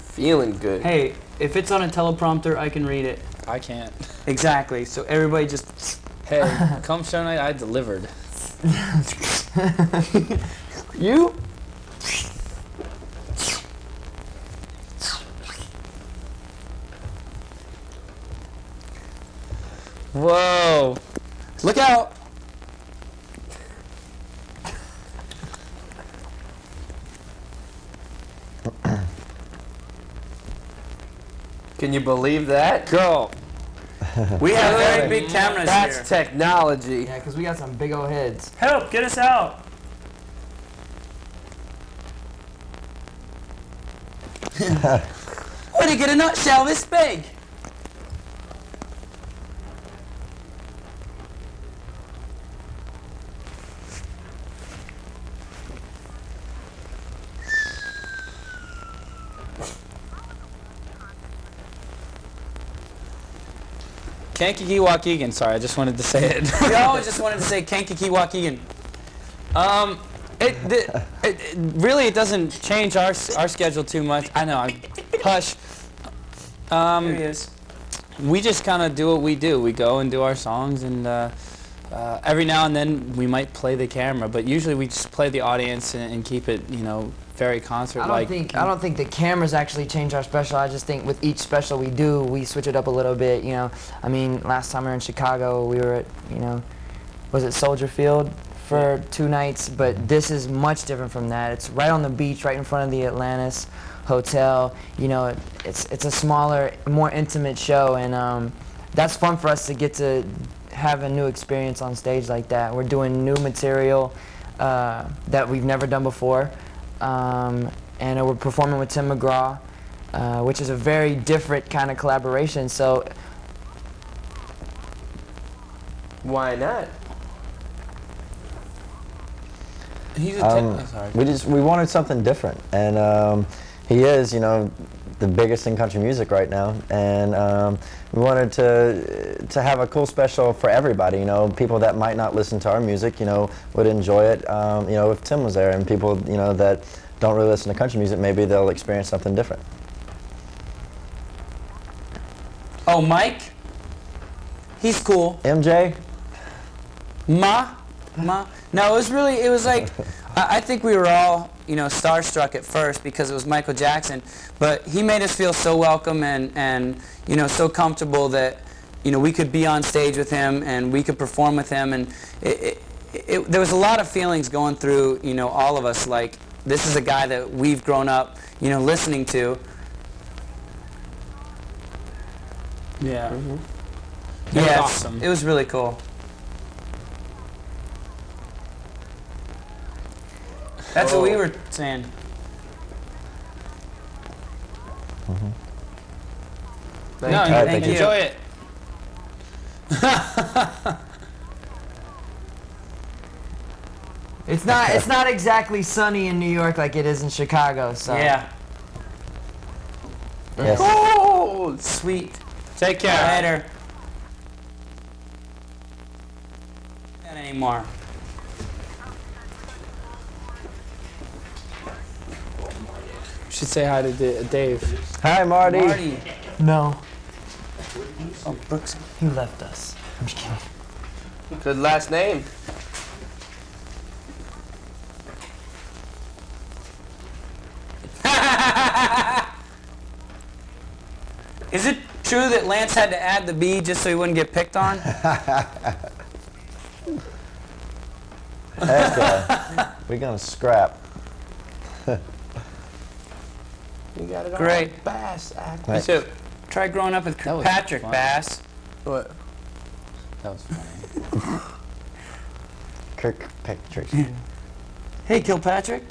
S5: Feeling good.
S2: Hey, if it's on a teleprompter, I can read it.
S3: I can't.
S2: Exactly. So everybody just.
S3: Hey, come show night, I delivered.
S2: You?
S3: Whoa! Look out!
S5: Can you believe that?
S3: Go!
S2: We have very big cameras
S5: That's
S2: here.
S5: technology.
S4: Yeah, because we got some big old heads.
S2: Help! Get us out! Where did you get a nutshell this big?
S3: Kankakee Waukegan, sorry, I just wanted to say it.
S2: We always just wanted to say Kankakee Waukegan.
S3: It really it doesn't change our schedule too much. I know. Hush.
S2: There he is.
S3: We just kind of do what we do. We go and do our songs, and every now and then we might play the camera, but usually we just play the audience and keep it, you know, very concert-like.
S4: I don't think the cameras actually change our special. I just think with each special we do, we switch it up a little bit. You know, I mean, last time we were in Chicago, we were at, you know, was it Soldier Field for 2 nights? But this is much different from that. It's right on the beach, right in front of the Atlantis hotel. You know, it's a smaller, more intimate show, and that's fun for us to get to have a new experience on stage like that. We're doing new material that we've never done before. And we're performing with Tim McGraw, which is a very different kind of collaboration. So
S5: Why not?
S3: He's a sorry.
S1: we wanted something different, and he is, you know, the biggest in country music right now, and we wanted to have a cool special for everybody. You know, people that might not listen to our music, you know, would enjoy it. You know, if Tim was there, and people, you know, that don't really listen to country music, maybe they'll experience something different.
S2: Oh, Mike? He's cool.
S1: MJ?
S2: Ma? No, it was like, I think we were all, you know, starstruck at first because it was Michael Jackson, but he made us feel so welcome and you know, so comfortable that, you know, we could be on stage with him and we could perform with him, and there was a lot of feelings going through, you know, all of us. Like, this is a guy that we've grown up, you know, listening to.
S3: Yeah.
S2: Yeah,
S3: That's awesome.
S2: It was really cool. That's what we were saying.
S3: No,
S1: Thank you.
S3: enjoy it.
S4: It's not exactly sunny in New York like it is in Chicago. So
S2: Yeah.
S1: Yes.
S2: Oh, sweet.
S3: Take care.
S2: Later. Not anymore.
S3: You should say hi to Dave.
S1: Hi, Marty.
S2: Marty.
S4: no,
S2: Oh, Brooks.
S4: he left us. I'm just kidding.
S5: Good last name.
S2: Is it true that Lance had to add the B just so he wouldn't get picked on?
S1: Heck yeah. We're gonna scrap.
S5: You got it
S2: Great.
S5: all. Bass act.
S1: Right.
S3: too.
S2: Try growing up with
S3: That was
S2: Patrick
S3: fun.
S2: Bass.
S5: What?
S3: That was funny.
S1: Kirkpatrick.
S2: Hey, Kilpatrick.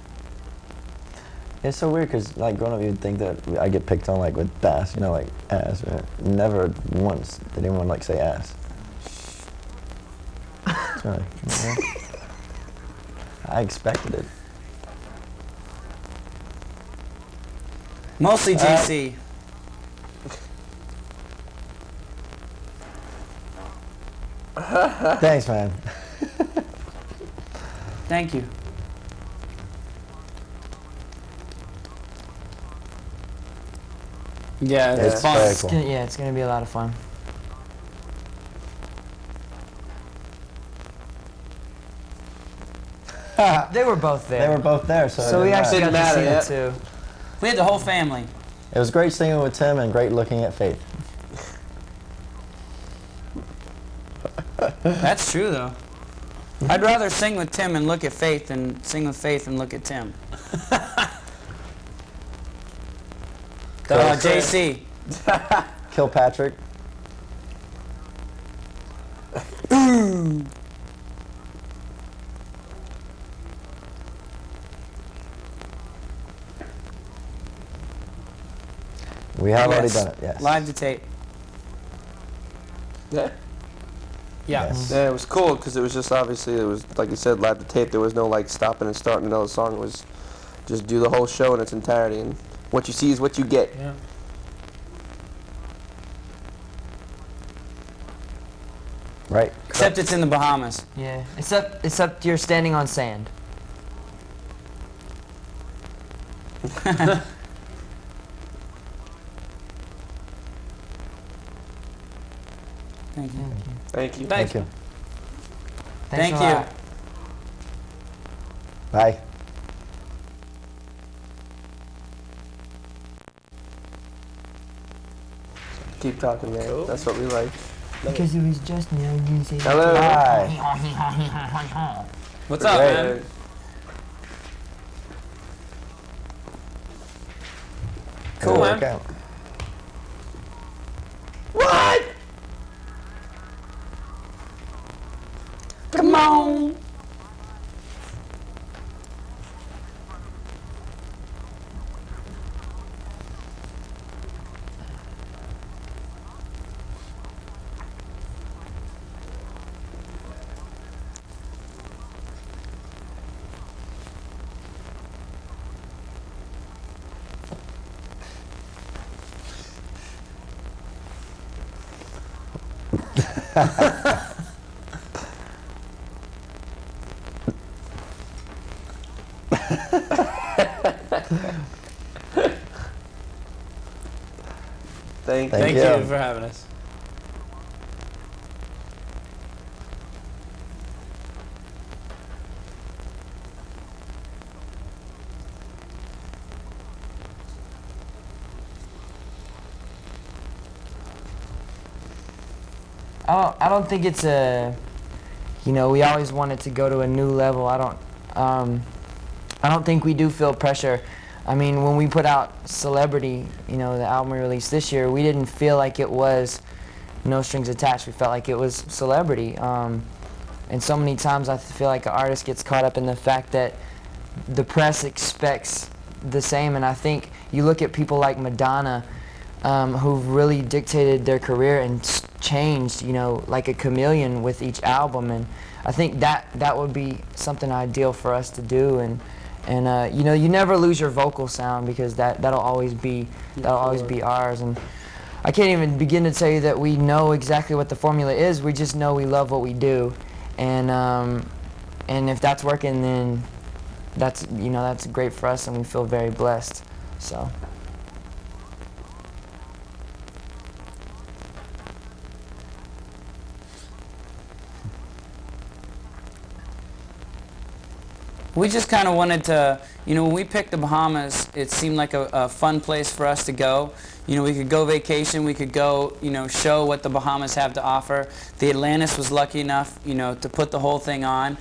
S1: It's so weird because, like, growing up, you'd think that I get picked on, like, with bass, you know, like ass. Right? Never once did anyone, like, say ass. It's really, I expected it.
S2: Mostly JC.
S1: Thanks, man.
S2: Thank you.
S3: Yeah,
S1: It's
S3: it's fun.
S1: very
S4: It's
S1: cool.
S4: gonna, yeah, it's gonna be a lot of fun. They were both there.
S1: They were both there, so,
S4: so
S1: it
S4: we
S1: didn't
S4: actually
S1: matter.
S4: got to see
S5: matter,
S4: them too.
S2: We had the whole family.
S1: It was great singing with Tim and great looking at Faith.
S2: That's true, though. I'd rather sing with Tim and look at Faith than sing with Faith and look at Tim. JC.
S1: Kilpatrick. We have already
S2: Yes.
S1: done it, yes.
S2: Live to tape.
S5: Yeah.
S3: Yeah.
S1: Yes.
S5: Yeah, it was cool because it was just obviously it was like you said live to tape. There was no like stopping and starting another song. It was just do the whole show in its entirety, and what you see is what you get.
S3: Yeah.
S1: Right.
S2: Except it's in the Bahamas.
S4: Yeah, except you're standing on sand.
S2: Thank you.
S5: Thank you.
S1: Thank you.
S2: Thank
S4: Thanks a
S2: you.
S4: lot.
S1: Bye.
S5: Keep talking, man. That's what we like.
S4: Because it was just now you say.
S5: Hello.
S1: Bye.
S3: What's up,
S1: Great.
S3: man? Cool,
S1: It'll
S3: man.
S1: work out.
S5: What?
S2: Come on.
S5: Thank
S1: Thank
S3: Thank
S1: you.
S3: you for having us.
S4: I don't think it's a you know, we always wanted to go to a new level. I don't think we do feel pressure. I mean, when we put out Celebrity, you know, the album we released this year, we didn't feel like it was No Strings Attached. We felt like it was Celebrity. And so many times I feel like an artist gets caught up in the fact that the press expects the same. And I think you look at people like Madonna, who've really dictated their career and changed, you know, like a chameleon with each album. And I think that would be something ideal for us to do. And you know, you never lose your vocal sound, because that'll always be ours. And I can't even begin to tell you that we know exactly what the formula is. We just know we love what we do, and if that's working, then that's great for us, and we feel very blessed. So.
S2: We just kind of wanted to, you know, when we picked the Bahamas, it seemed like a fun place for us to go. You know, we could go vacation, we could go, you know, show what the Bahamas have to offer. The Atlantis was lucky enough, you know, to put the whole thing on.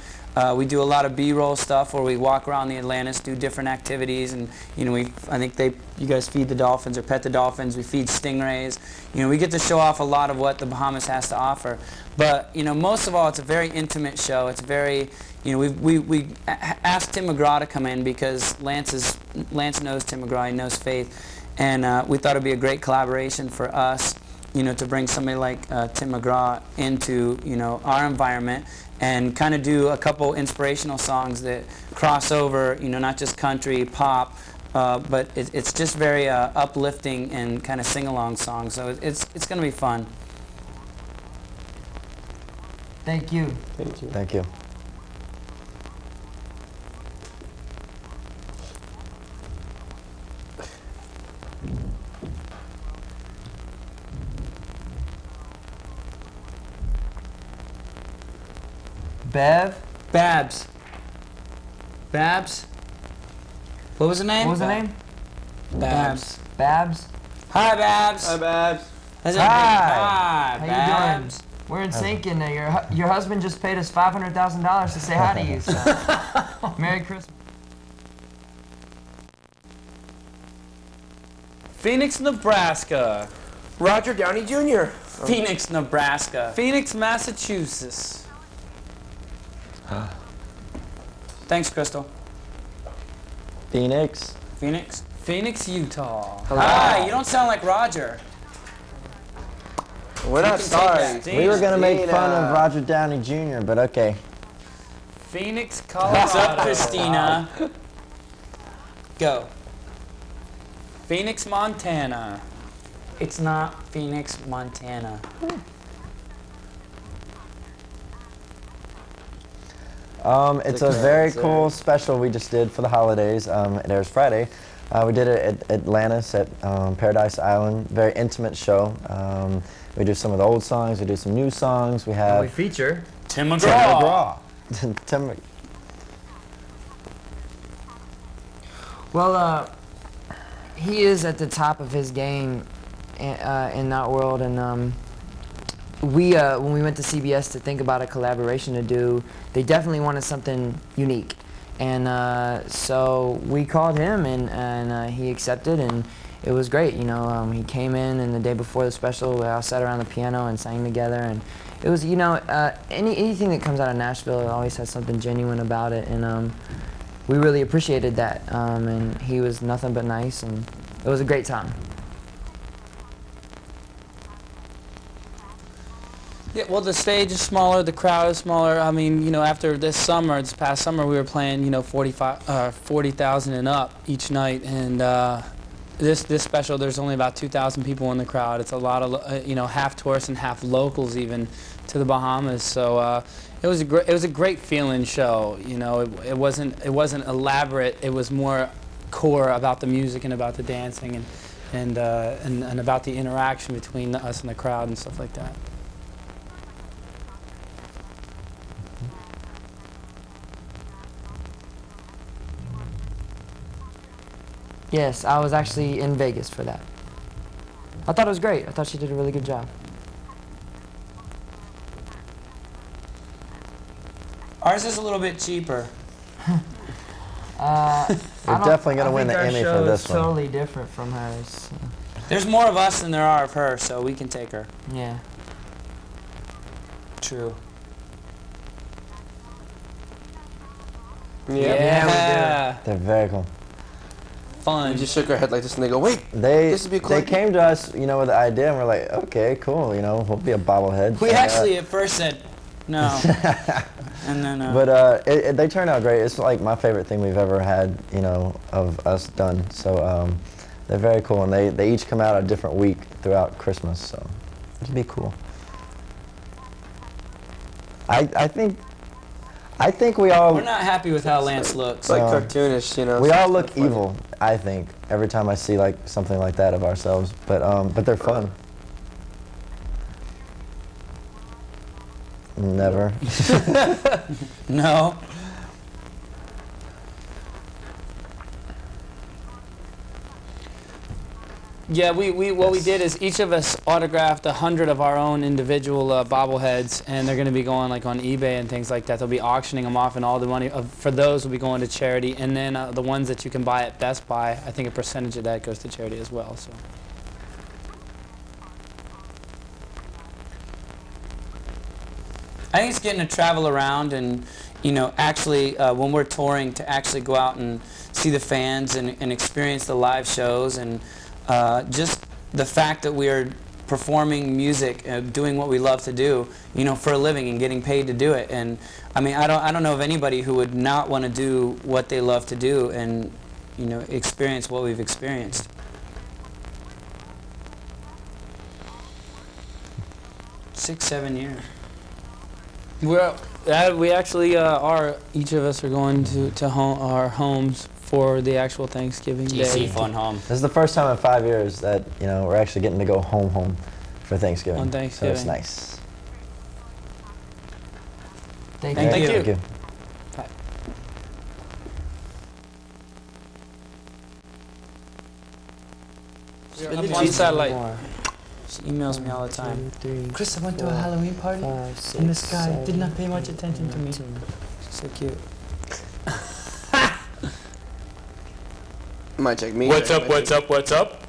S2: We do a lot of B-roll stuff where we walk around the Atlantis, do different activities, and you know, I think you guys feed the dolphins or pet the dolphins. We feed stingrays. You know, we get to show off a lot of what the Bahamas has to offer. But you know, most of all, it's a very intimate show. It's very, you know, we asked Tim McGraw to come in because Lance knows Tim McGraw, he knows Faith, and we thought it'd be a great collaboration for us, you know, to bring somebody like Tim McGraw into, you know, our environment and kind of do a couple inspirational songs that cross over, you know, not just country, pop, but it's just very uplifting and kind of sing-along songs. So it's going to be fun.
S4: Thank you.
S5: Thank you.
S1: Thank you.
S2: Babs. What was the name?
S4: What was the name?
S2: Babs.
S4: Babs.
S2: Hi, Babs.
S5: Hi, Babs.
S2: Hi,
S4: How you
S2: Babs.
S4: doing? We're in sync, and your husband just paid us $500,000 to say hi to you. So. Merry Christmas.
S3: Phoenix, Nebraska.
S5: Roger Downey Jr.
S2: Phoenix, Nebraska.
S3: Phoenix, Massachusetts.
S2: Thanks, Crystal.
S1: Phoenix.
S2: Phoenix.
S3: Phoenix, Utah.
S2: Hi, you don't sound like Roger.
S5: We're not
S2: can take
S5: sorry.
S2: that.
S1: We were gonna make fun of
S5: Dana.
S1: Roger Downey Jr., but okay.
S3: Phoenix, Colorado.
S2: What's up, Christina? Go.
S3: Phoenix, Montana.
S2: It's not Phoenix, Montana.
S1: It's a very cool special we just did for the holidays. It airs Friday. We did it at Atlantis at Paradise Island. Very intimate show. We do some of the old songs. We do some new songs. We have
S4: We feature
S2: Tim
S1: Tim
S2: McGraw.
S1: McGraw. Tim Mc-
S4: Well, he is at the top of his game in that world, and when we went to CBS to think about a collaboration to do, they definitely wanted something unique, and so we called him, and he accepted, and it was great. You know, he came in, and the day before the special, we all sat around the piano and sang together, and it was, you know, anything that comes out of Nashville always has something genuine about it, and we really appreciated that, and he was nothing but nice, and it was a great time.
S3: Yeah, well, the stage is smaller, the crowd is smaller. I mean, you know, after this past summer, we were playing, you know, 40,000 and up each night, and this special, there's only about 2,000 people in the crowd. It's a lot of, you know, half tourists and half locals even to the Bahamas. So it was a great feeling show. You know, it wasn't elaborate. It was more core about the music and about the dancing and about the interaction between us and the crowd and stuff like that.
S4: Yes, I was actually in Vegas for that. I thought it was great. I thought she did a really good job.
S2: Ours is a little bit cheaper.
S1: We're definitely gonna win the Emmy for this one.
S4: Totally different from hers. So.
S2: There's more of us than there are of her, so we can take her.
S4: Yeah.
S2: True.
S5: Yeah.
S1: They're very cool.
S2: Fun.
S5: We just shook our head like this, and they go, "Wait,
S1: They
S5: this would be cool."
S1: they came to us, you know, with the idea, and we're like, okay, cool, you know, we'll be a bobblehead.
S2: We
S1: And,
S2: actually at first said no. And then
S1: but they turned out great. It's like my favorite thing we've ever had, you know, of us done. So they're very cool, and they each come out a different week throughout Christmas. So it'd be cool. I think we all
S2: we're not happy with how Lance looks.
S5: It's like cartoonish, you know.
S1: we
S5: so
S1: all
S5: it's
S1: look
S5: kinda funny.
S1: evil. I think every time I see like something like that of ourselves, but they're fun. Never.
S2: No. Yeah, what we did is each of us autographed 100 of our own individual bobbleheads, and they're going to be going like on eBay and things like that. They'll be auctioning them off, and all the money for those will be going to charity. And then the ones that you can buy at Best Buy, I think a percentage of that goes to charity as well. So. I think it's getting to travel around and, you know, actually when we're touring to actually go out and see the fans and experience the live shows and just the fact that we are performing music, doing what we love to do, you know, for a living and getting paid to do it. And I mean, I don't know of anybody who would not want to do what they love to do and, you know, experience what we've experienced. Six, 7 years. We actually are. Each of us are going to our homes for the actual Thanksgiving Day. Fun home.
S1: This is the first time in 5 years that, you know, we're actually getting to go home for Thanksgiving.
S2: On Thanksgiving.
S1: So it's nice.
S4: Thank
S2: Thank
S4: you.
S2: you.
S1: Thank you.
S2: I'm on satellite.
S4: More.
S2: She emails me all the time.
S4: 2, 3,
S2: Chris, I went to a
S4: 4,
S2: Halloween party,
S4: 5, 6,
S2: and this guy
S4: 7,
S2: did not pay much attention to me.
S4: 19.
S2: She's so cute.
S5: Might check me.
S7: What's up, what's up, what's up?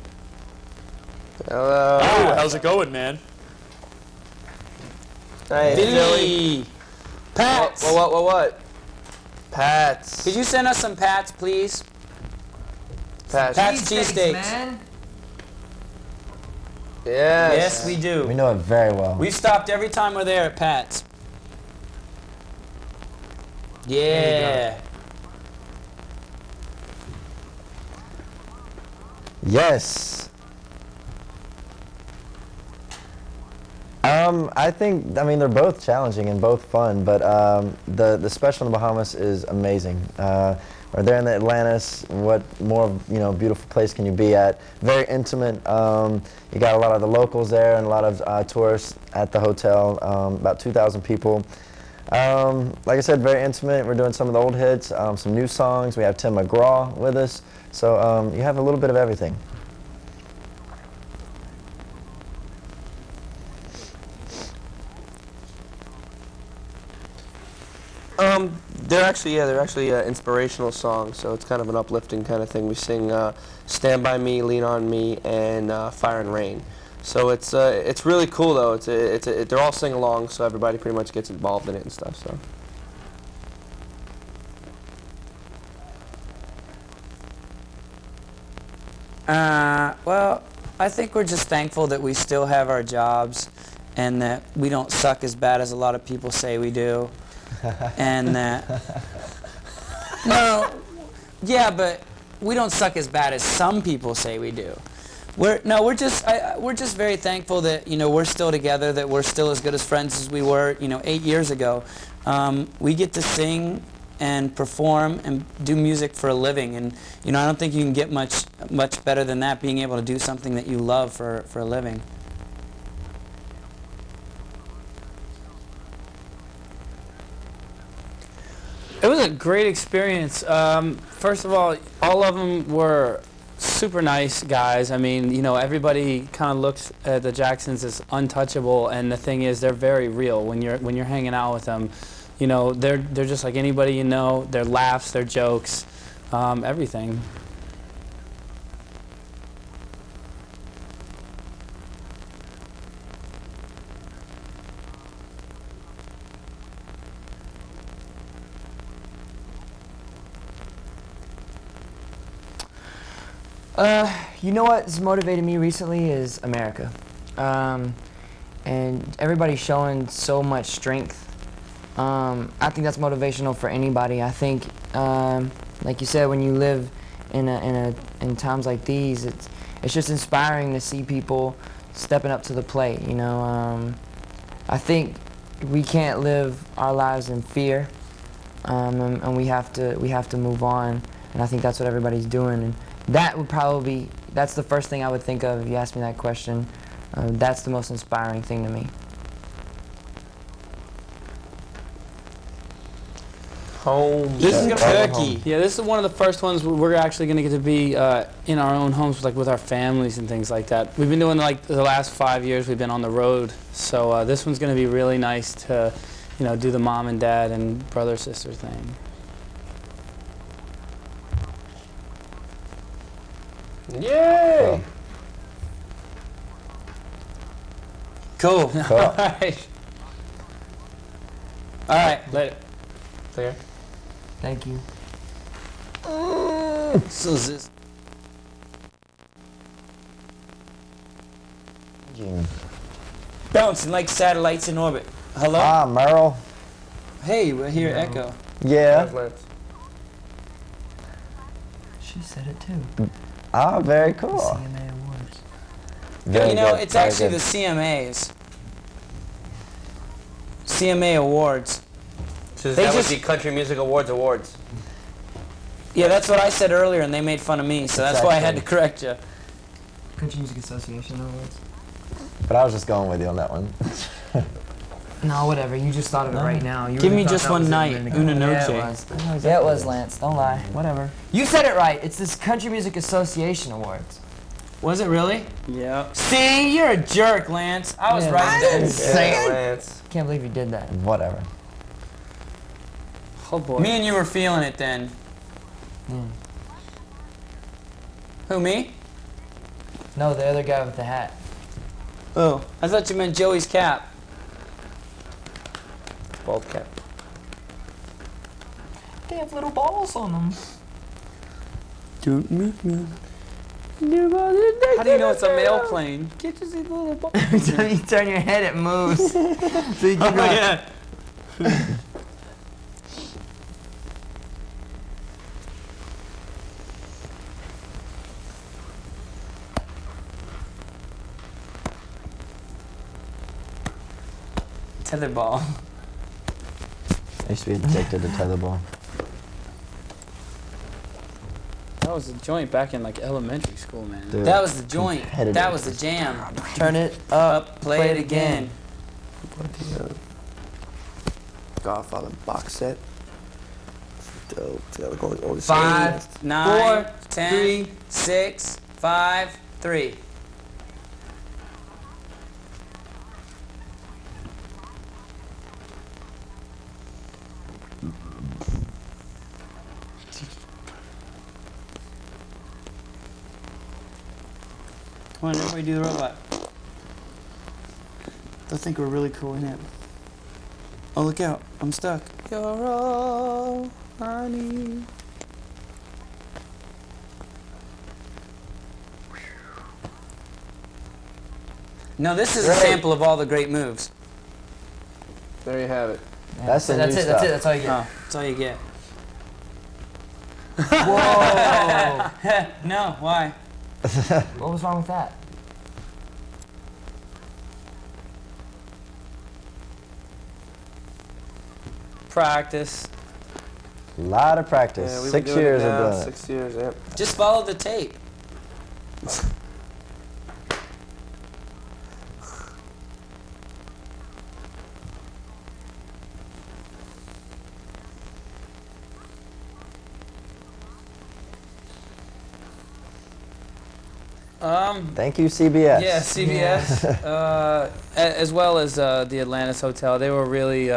S5: Hello.
S7: Oh, how's it going, man?
S5: Hey,
S2: Billy! Pats!
S5: What? Pats.
S2: Could you send us some Pats, please?
S5: Pats.
S2: Pats cheesesteaks.
S4: Man.
S5: Yes.
S2: Yes, we do.
S1: We know it very well.
S2: We've stopped every time we're there at Pat's. Yeah.
S1: Yes. I mean, they're both challenging and both fun, but the special in the Bahamas is amazing. We're there in the Atlantis. What more, you know, beautiful place can you be at? Very intimate. You got a lot of the locals there and a lot of tourists at the hotel. About 2,000 people. Like I said, very intimate. We're doing some of the old hits, some new songs. We have Tim McGraw with us, so you have a little bit of everything.
S5: They're actually inspirational songs, so it's kind of an uplifting kind of thing. We sing "Stand by Me," "Lean on Me," and "Fire and Rain." So it's really cool though. They're all sing along, so everybody pretty much gets involved in it and stuff. So.
S2: Well, I think we're just thankful that we still have our jobs and that we don't suck as bad as a lot of people say we do. And that... No, yeah, but we don't suck as bad as some people say we do. We're just very thankful that, you know, we're still together, that we're still as good as friends as we were, you know, 8 years ago. We get to sing and perform and do music for a living, and you know, I don't think you can get much better than that, being able to do something that you love for a living. It was a great experience. First of all of them were super nice guys. I mean, you know, everybody kind of looks at the Jacksons as untouchable, and the thing is, they're very real when you're hanging out with them.
S3: you know, they're just like anybody you know. Their laughs, their jokes, everything.
S4: You know what's motivated me recently is America. And everybody's showing so much strength. I think that's motivational for anybody. I think, like you said, when you live in times like these, it's just inspiring to see people stepping up to the plate. You know, I think we can't live our lives in fear, and we have to move on. And I think that's what everybody's doing. And that would probably that's the first thing I would think of if you asked me that question. That's the most inspiring thing to me.
S5: Home.
S2: This is gonna be
S1: Turkey.
S3: Yeah, this is one of the first ones we're actually going to get to be in our own homes, like with our families and things like that. We've been doing like the last 5 years. We've been on the road, so this one's going to be really nice to, you know, do the mom and dad and brother sister thing.
S5: Yay!
S2: Cool.
S3: All right. All right.
S5: Later. Clear.
S4: Thank you.
S2: So is this bouncing like satellites in orbit. Hello?
S1: Ah, Merle.
S2: Hey, we're here, Echo.
S1: Yeah.
S5: Lance.
S4: She said it too.
S1: Ah, very cool.
S4: CMA Awards.
S1: Very
S2: You know,
S1: good,
S2: it's
S1: very
S2: actually
S1: good.
S2: the CMAs. CMA Awards.
S5: So
S2: They
S5: that
S2: just-
S5: would be Country Music Awards.
S2: Yeah, that's what I said earlier, and they made fun of me, so that's why I had to correct you.
S4: Country Music Association Awards.
S1: But I was just going with you on that one.
S4: No, whatever. You just thought of it right now. You
S2: Give
S4: really
S2: me
S4: thought
S2: just
S4: that
S2: one
S4: was it a
S2: night,
S4: minute ago.
S2: una
S4: Yeah,
S2: noche.
S4: it was. Yeah, it was, Lance. Don't lie. Whatever. You said it right. It's this Country Music Association Awards.
S2: Was it really? Yeah. See, you're a jerk, Lance. I was
S4: Yeah.
S2: right
S4: I
S2: then.
S4: didn't say
S5: Yeah,
S4: it.
S5: Lance.
S4: Can't believe you did that.
S1: Whatever.
S3: Oh boy.
S2: Me and you were feeling it then. Who, me?
S4: No, the other guy with the hat.
S2: Oh, I thought you meant Joey's cap.
S5: Bald cap.
S4: They have little balls on them.
S2: Don't make me. How do you know it's a male plane? Can't you see the little ball?
S4: So you turn your head, it moves. So you keep
S2: Oh,
S4: going.
S2: yeah. Tetherball.
S1: I used to be addicted to tetherball.
S3: That was a joint back in like elementary school, man.
S1: Dude,
S2: That was the joint.
S1: competitive.
S2: That was the jam.
S4: Turn it
S2: Up, play it again.
S5: Godfather box set. Dope. Gotta go with all this.
S2: 5, 9,
S4: 4,
S2: 10,
S4: 3,
S2: 6, 5, 3. Come on, everybody do the robot. They'll think we're really cool in it. Oh, look out. I'm stuck. You're all I need. No, this is a sample of all the great moves.
S5: There you have it.
S1: That's the
S4: That's
S1: new
S4: it.
S1: stuff.
S4: That's it. That's all you get.
S2: Oh, that's all you get.
S4: Whoa!
S2: No, why?
S4: What was wrong with that?
S2: Practice.
S1: A lot of practice.
S5: Yeah, we've
S1: 6
S5: been doing
S1: years
S5: it
S1: of
S5: now,
S1: doing it.
S5: 6 years, yep.
S2: Just follow the tape.
S1: Thank you, CBS.
S3: Yeah, CBS, as well as the Atlantis Hotel. They were really,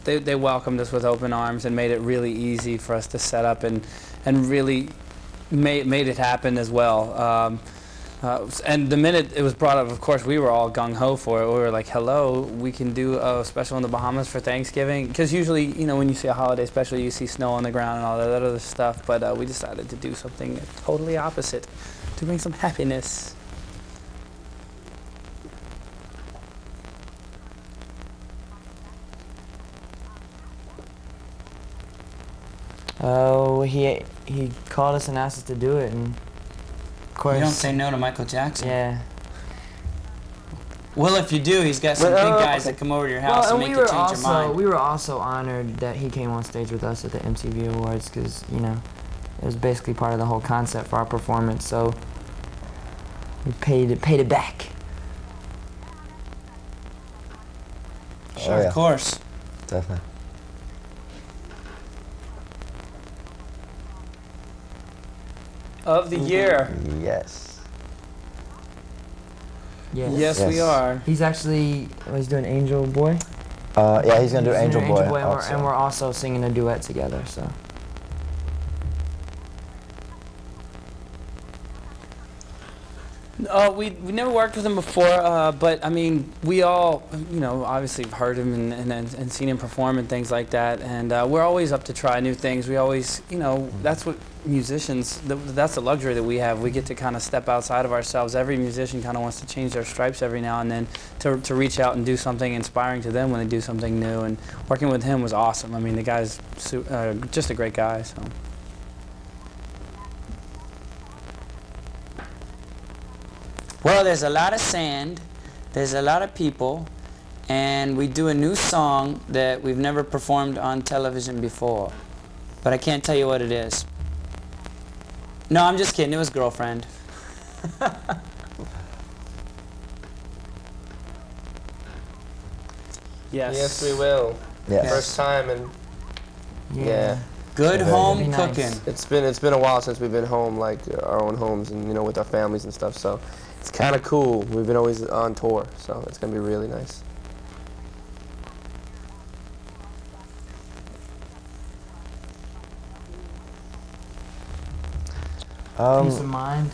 S3: they welcomed us with open arms and made it really easy for us to set up and really made it happen as well. And the minute it was brought up, of course, we were all gung-ho for it. We were like, hello, we can do a special in the Bahamas for Thanksgiving. Because usually, you know, when you see a holiday special, you see snow on the ground and all that other stuff. But we decided to do something totally opposite to bring some happiness.
S4: Oh, he called us and asked us to do it, and of course.
S2: You don't say no to Michael Jackson.
S4: Yeah.
S2: Well, if you do, he's got some big guys that come over to your house and make you change your mind.
S4: We were also honored that he came on stage with us at the MTV Awards because, you know, it was basically part of the whole concept for our performance. So we paid it back.
S2: Sure,
S1: Oh, yeah.
S2: of course.
S1: Definitely.
S3: Of the year.
S1: Yes.
S3: Yes, we
S1: Yes.
S3: are.
S4: He's actually, he's doing Angel Boy.
S1: Yeah, he's gonna do
S4: He's
S1: Angel
S4: doing
S1: Boy.
S4: and we're also singing a duet together. So.
S3: We never worked with him before, but I mean, we all, you know, obviously have heard him and seen him perform and things like that, and we're always up to try new things. We always, you know, that's what musicians, that's the luxury that we have. We get to kind of step outside of ourselves. Every musician kind of wants to change their stripes every now and then to reach out and do something inspiring to them when they do something new, and working with him was awesome. I mean, the guy's just a great guy, so.
S2: Well, there's a lot of sand, there's a lot of people, and we do a new song that we've never performed on television before. But I can't tell you what it is. No, I'm just kidding. It was Girlfriend.
S3: Yes.
S5: Yes, we will.
S1: Yes.
S5: First time, and yeah.
S2: Good
S1: Yeah,
S2: home
S4: that'd be nice.
S2: cooking.
S5: It's been a while since we've been home, like our own homes, and you know, with our families and stuff. So it's kind of cool. We've been always on tour, so it's gonna be really nice.
S4: Peace of mind.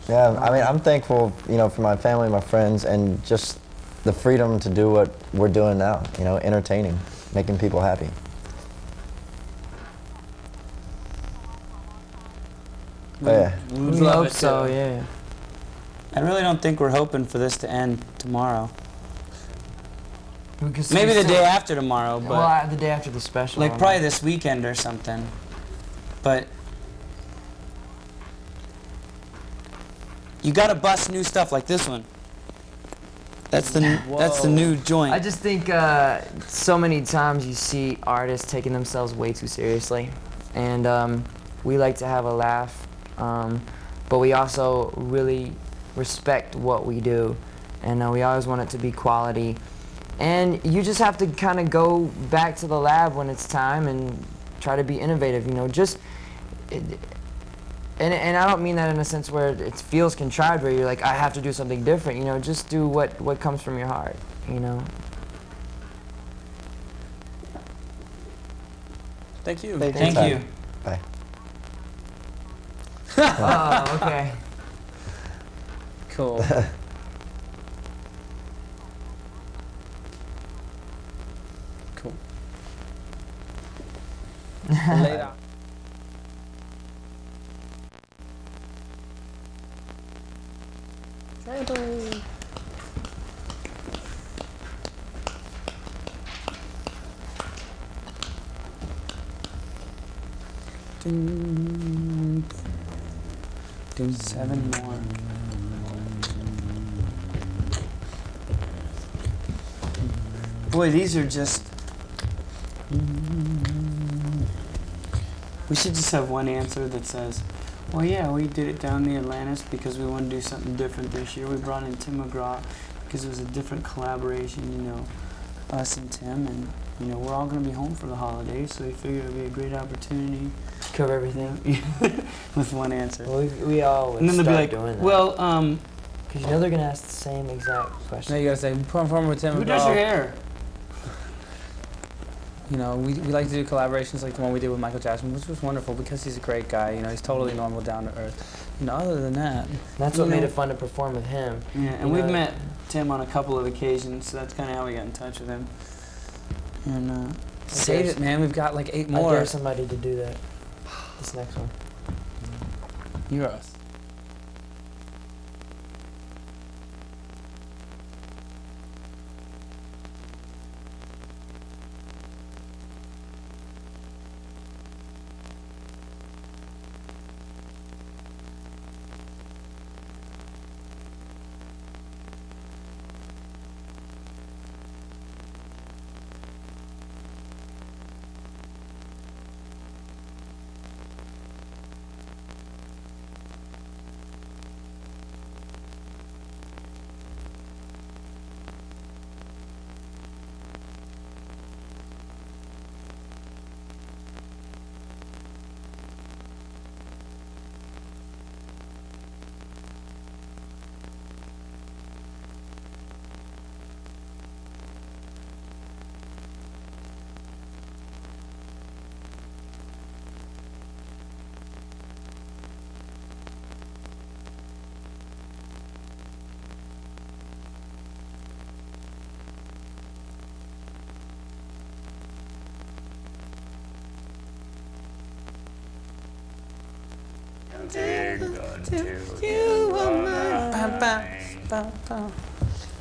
S1: Yeah, I mean, I'm thankful, you know, for my family, my friends, and just the freedom to do what we're doing now, you know, entertaining, making people happy. Oh, yeah.
S3: We
S4: We
S3: love
S4: hope
S3: it
S4: so.
S3: too.
S4: Yeah.
S2: I really don't think we're hoping for this to end tomorrow.
S4: Because
S2: Maybe
S4: we
S2: the
S4: still-
S2: day after tomorrow, but
S4: Well, the day after the special.
S2: like probably this weekend or something. But you gotta bust new stuff like this one. That's the new joint.
S4: I just think so many times you see artists taking themselves way too seriously, and we like to have a laugh, but we also really respect what we do, and we always want it to be quality. And you just have to kind of go back to the lab when it's time and try to be innovative. You know, and I don't mean that in a sense where it feels contrived, where you're like, I have to do something different. You know, just do what comes from your heart. You know.
S3: Thank you.
S2: Thank you.
S1: Bye.
S4: Oh, okay.
S3: Cool. Cool. Later.
S2: Do 7 more. Boy, these are just. We should just have one answer that says, well, yeah, we did it down the Atlantis because we wanted to do something different this year. We brought in Tim McGraw because it was a different collaboration, you know, us and Tim, and, you know, we're all going to be home for the holidays, so we figured it would be a great opportunity
S4: cover everything.
S2: with one answer.
S4: Well, we all would
S2: And then they'll be
S4: start
S2: like,
S4: doing that.
S2: well,
S4: because you know they're gonna ask the same exact
S3: Now
S4: question.
S3: you gotta say, perform with Tim
S2: who
S3: McGraw.
S2: does your hair?
S3: You know, we like to do collaborations like the one we did with Michael Jackson, which was wonderful because he's a great guy. You know, he's totally normal, down to earth. You know, other than that,
S4: That's
S3: you
S4: what made
S3: know-
S4: it fun to perform with him.
S2: Yeah, and
S4: You
S2: we've
S4: know-
S2: met Tim on a couple of occasions, so that's kind of how we got in touch with him. And
S3: save it, man. We've got like 8
S4: I
S3: more.
S4: dare somebody to do that. This next one.
S3: You're us.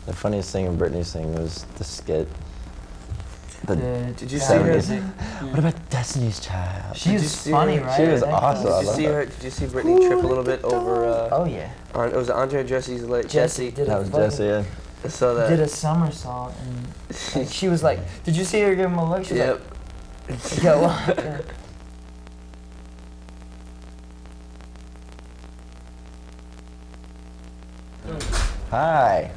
S1: The funniest thing in Britney's thing was the skit.
S5: Did you see her?
S1: 70s. What about Destiny's Child?
S4: She
S5: Did
S4: was
S5: you see
S4: funny,
S5: her?
S4: right?
S1: She was
S4: That
S1: awesome.
S4: girl.
S1: I
S5: Did you
S1: love
S5: see
S1: that.
S5: her? Did you see Britney trip a little bit over?
S4: Oh yeah.
S5: It was Andre Jesse's late.
S4: Jesse did
S1: That
S4: a
S1: was
S4: fucking-
S1: Jesse, yeah.
S5: I saw that.
S4: did a somersault and like, she was like, "Did you see her give him a look?" She was
S5: Yep.
S4: like, "Yo." Yeah.
S1: Hi.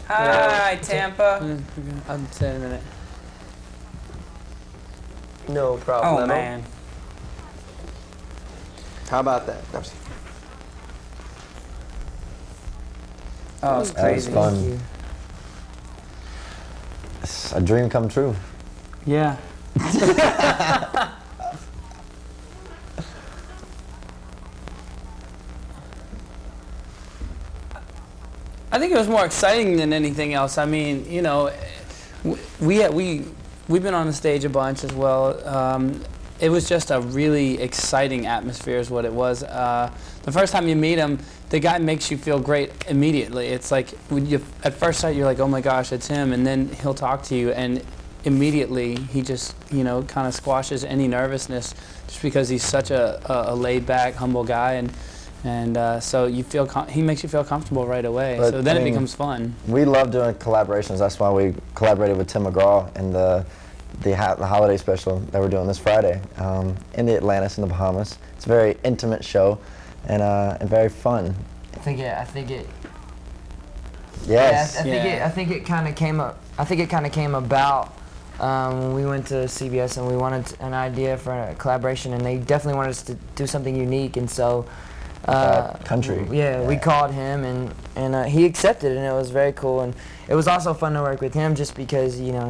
S2: Hi, Tampa.
S3: I'll say in a minute.
S5: No problem.
S2: Oh man.
S5: How about that? No, I'm just
S2: Oh, it's
S1: That was
S2: crazy.
S1: fun.
S4: Thank you.
S1: It's a dream come true.
S2: Yeah. I think it was more exciting than anything else. I mean, you know, we've been on the stage a bunch as well. It was just a really exciting atmosphere, is what it was. The first time you meet him, the guy makes you feel great immediately. It's like when you, at first sight, you're like, "Oh my gosh, it's him," and then he'll talk to you, and immediately he just, you know, kind of squashes any nervousness, just because he's such a laid-back, humble guy, and so you feel he makes you feel comfortable right away.
S1: But,
S2: So then
S1: I
S2: it
S1: mean,
S2: becomes fun.
S1: We love doing collaborations. That's why we collaborated with Tim McGraw in the holiday special that we're doing this Friday in the Atlantis in the Bahamas. It's a very intimate show and very fun.
S4: I think it.
S1: Yes.
S4: Yeah, I think it kind of came up. I think it kind of came about when we went to CBS and we wanted an idea for a collaboration, and they definitely wanted us to do something unique, and so.
S1: Country.
S4: Yeah, we called him and he accepted it, and it was very cool, and it was also fun to work with him just because, you know,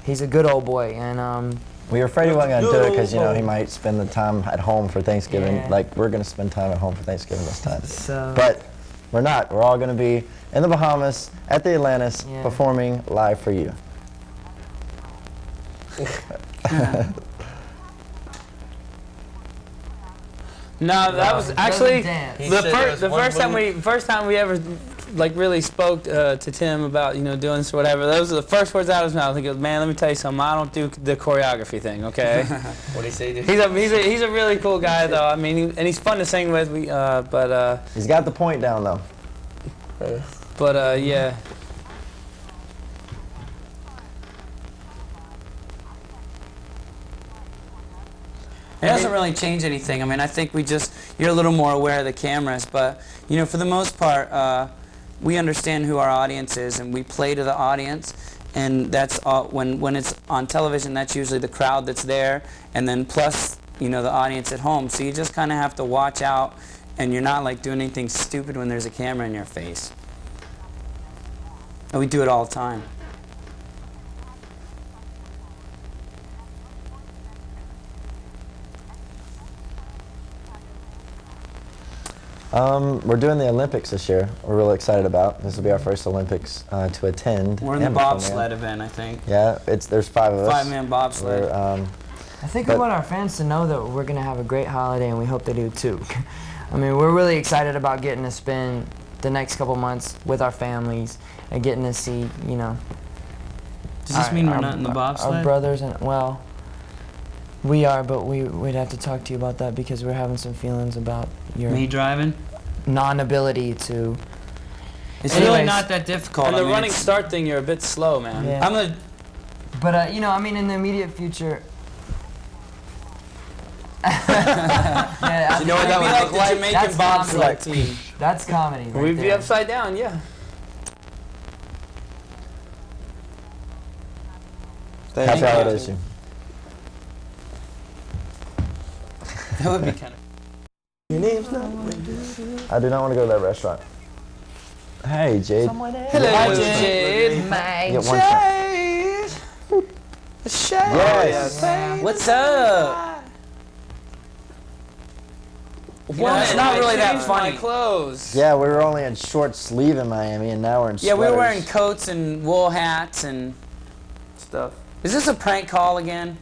S4: he's a good old boy, and
S1: We were afraid he wasn't going to do it because, you know, he might spend the time at home for Thanksgiving.
S4: Yeah.
S1: Like, we're going to spend time at home for Thanksgiving this time.
S4: so
S1: But we're not. We're all going to be in the Bahamas at the Atlantis
S4: Yeah.
S1: performing live for you.
S2: No, that was actually
S4: dance.
S3: He
S2: the
S3: said there was
S2: the
S3: one
S2: first time we ever like really spoke to Tim about, you know, doing this or whatever. Those are the first words out of his mouth. He goes, "Man, let me tell you something. I don't do the choreography thing, okay?"
S5: What do you say, dude?
S2: he's a really cool guy though. I mean, and he's fun to sing with.
S1: He's got the point down, though.
S2: Yeah. It doesn't really change anything. I mean, I think you're a little more aware of the cameras, but, you know, for the most part, we understand who our audience is, and we play to the audience, and that's all, when it's on television, that's usually the crowd that's there, and then plus you know, the audience at home. So you just kind of have to watch out, and you're not like doing anything stupid when there's a camera in your face. And we do it all the time.
S1: We're doing the Olympics this year. We're really excited about. This will be our first Olympics to attend.
S2: We're in the
S1: and perform
S2: bobsled
S1: in.
S2: event, I think.
S1: Yeah, there's 5 of us.
S2: 5-man bobsled.
S4: I think we
S1: But-
S4: want our fans to know that we're going to have a great holiday, and we hope they do too. I mean, we're really excited about getting to spend the next couple months with our families and getting to see, you know.
S2: Does this mean we're not in the
S4: Our
S2: bobsled?
S4: brothers, and well, we are, but we'd have to talk to you about that because we're having some feelings about your
S2: Me driving?
S4: non-ability to.
S2: It's really
S4: Anyways.
S2: not that difficult.
S3: And
S2: I
S3: the
S2: mean,
S3: running
S2: it's-
S3: start thing, you're a bit slow, man.
S4: Yeah.
S2: I'm gonna.
S4: But you know, I mean, in the immediate future. Yeah,
S2: You know what that would look like?
S4: That's
S3: Jamaican bobsled
S4: comedy.
S3: team.
S4: That's comedy. Right
S3: We'd be
S4: there.
S3: upside down, yeah.
S1: Happy
S5: you.
S1: holidays. You.
S2: That would be kind of.
S5: Your name's not.
S1: I do not want to go to that restaurant. Hey, Jade.
S3: Hello, Jade.
S1: You get one shot. Yes.
S2: What's up?
S3: Well,
S2: it's not really that funny.
S3: My clothes.
S1: Yeah, we were only in short sleeve in Miami, and now we're in
S2: Yeah, we
S1: sweaters.
S2: were wearing coats and wool hats and.
S5: Stuff.
S2: Is this a prank call again?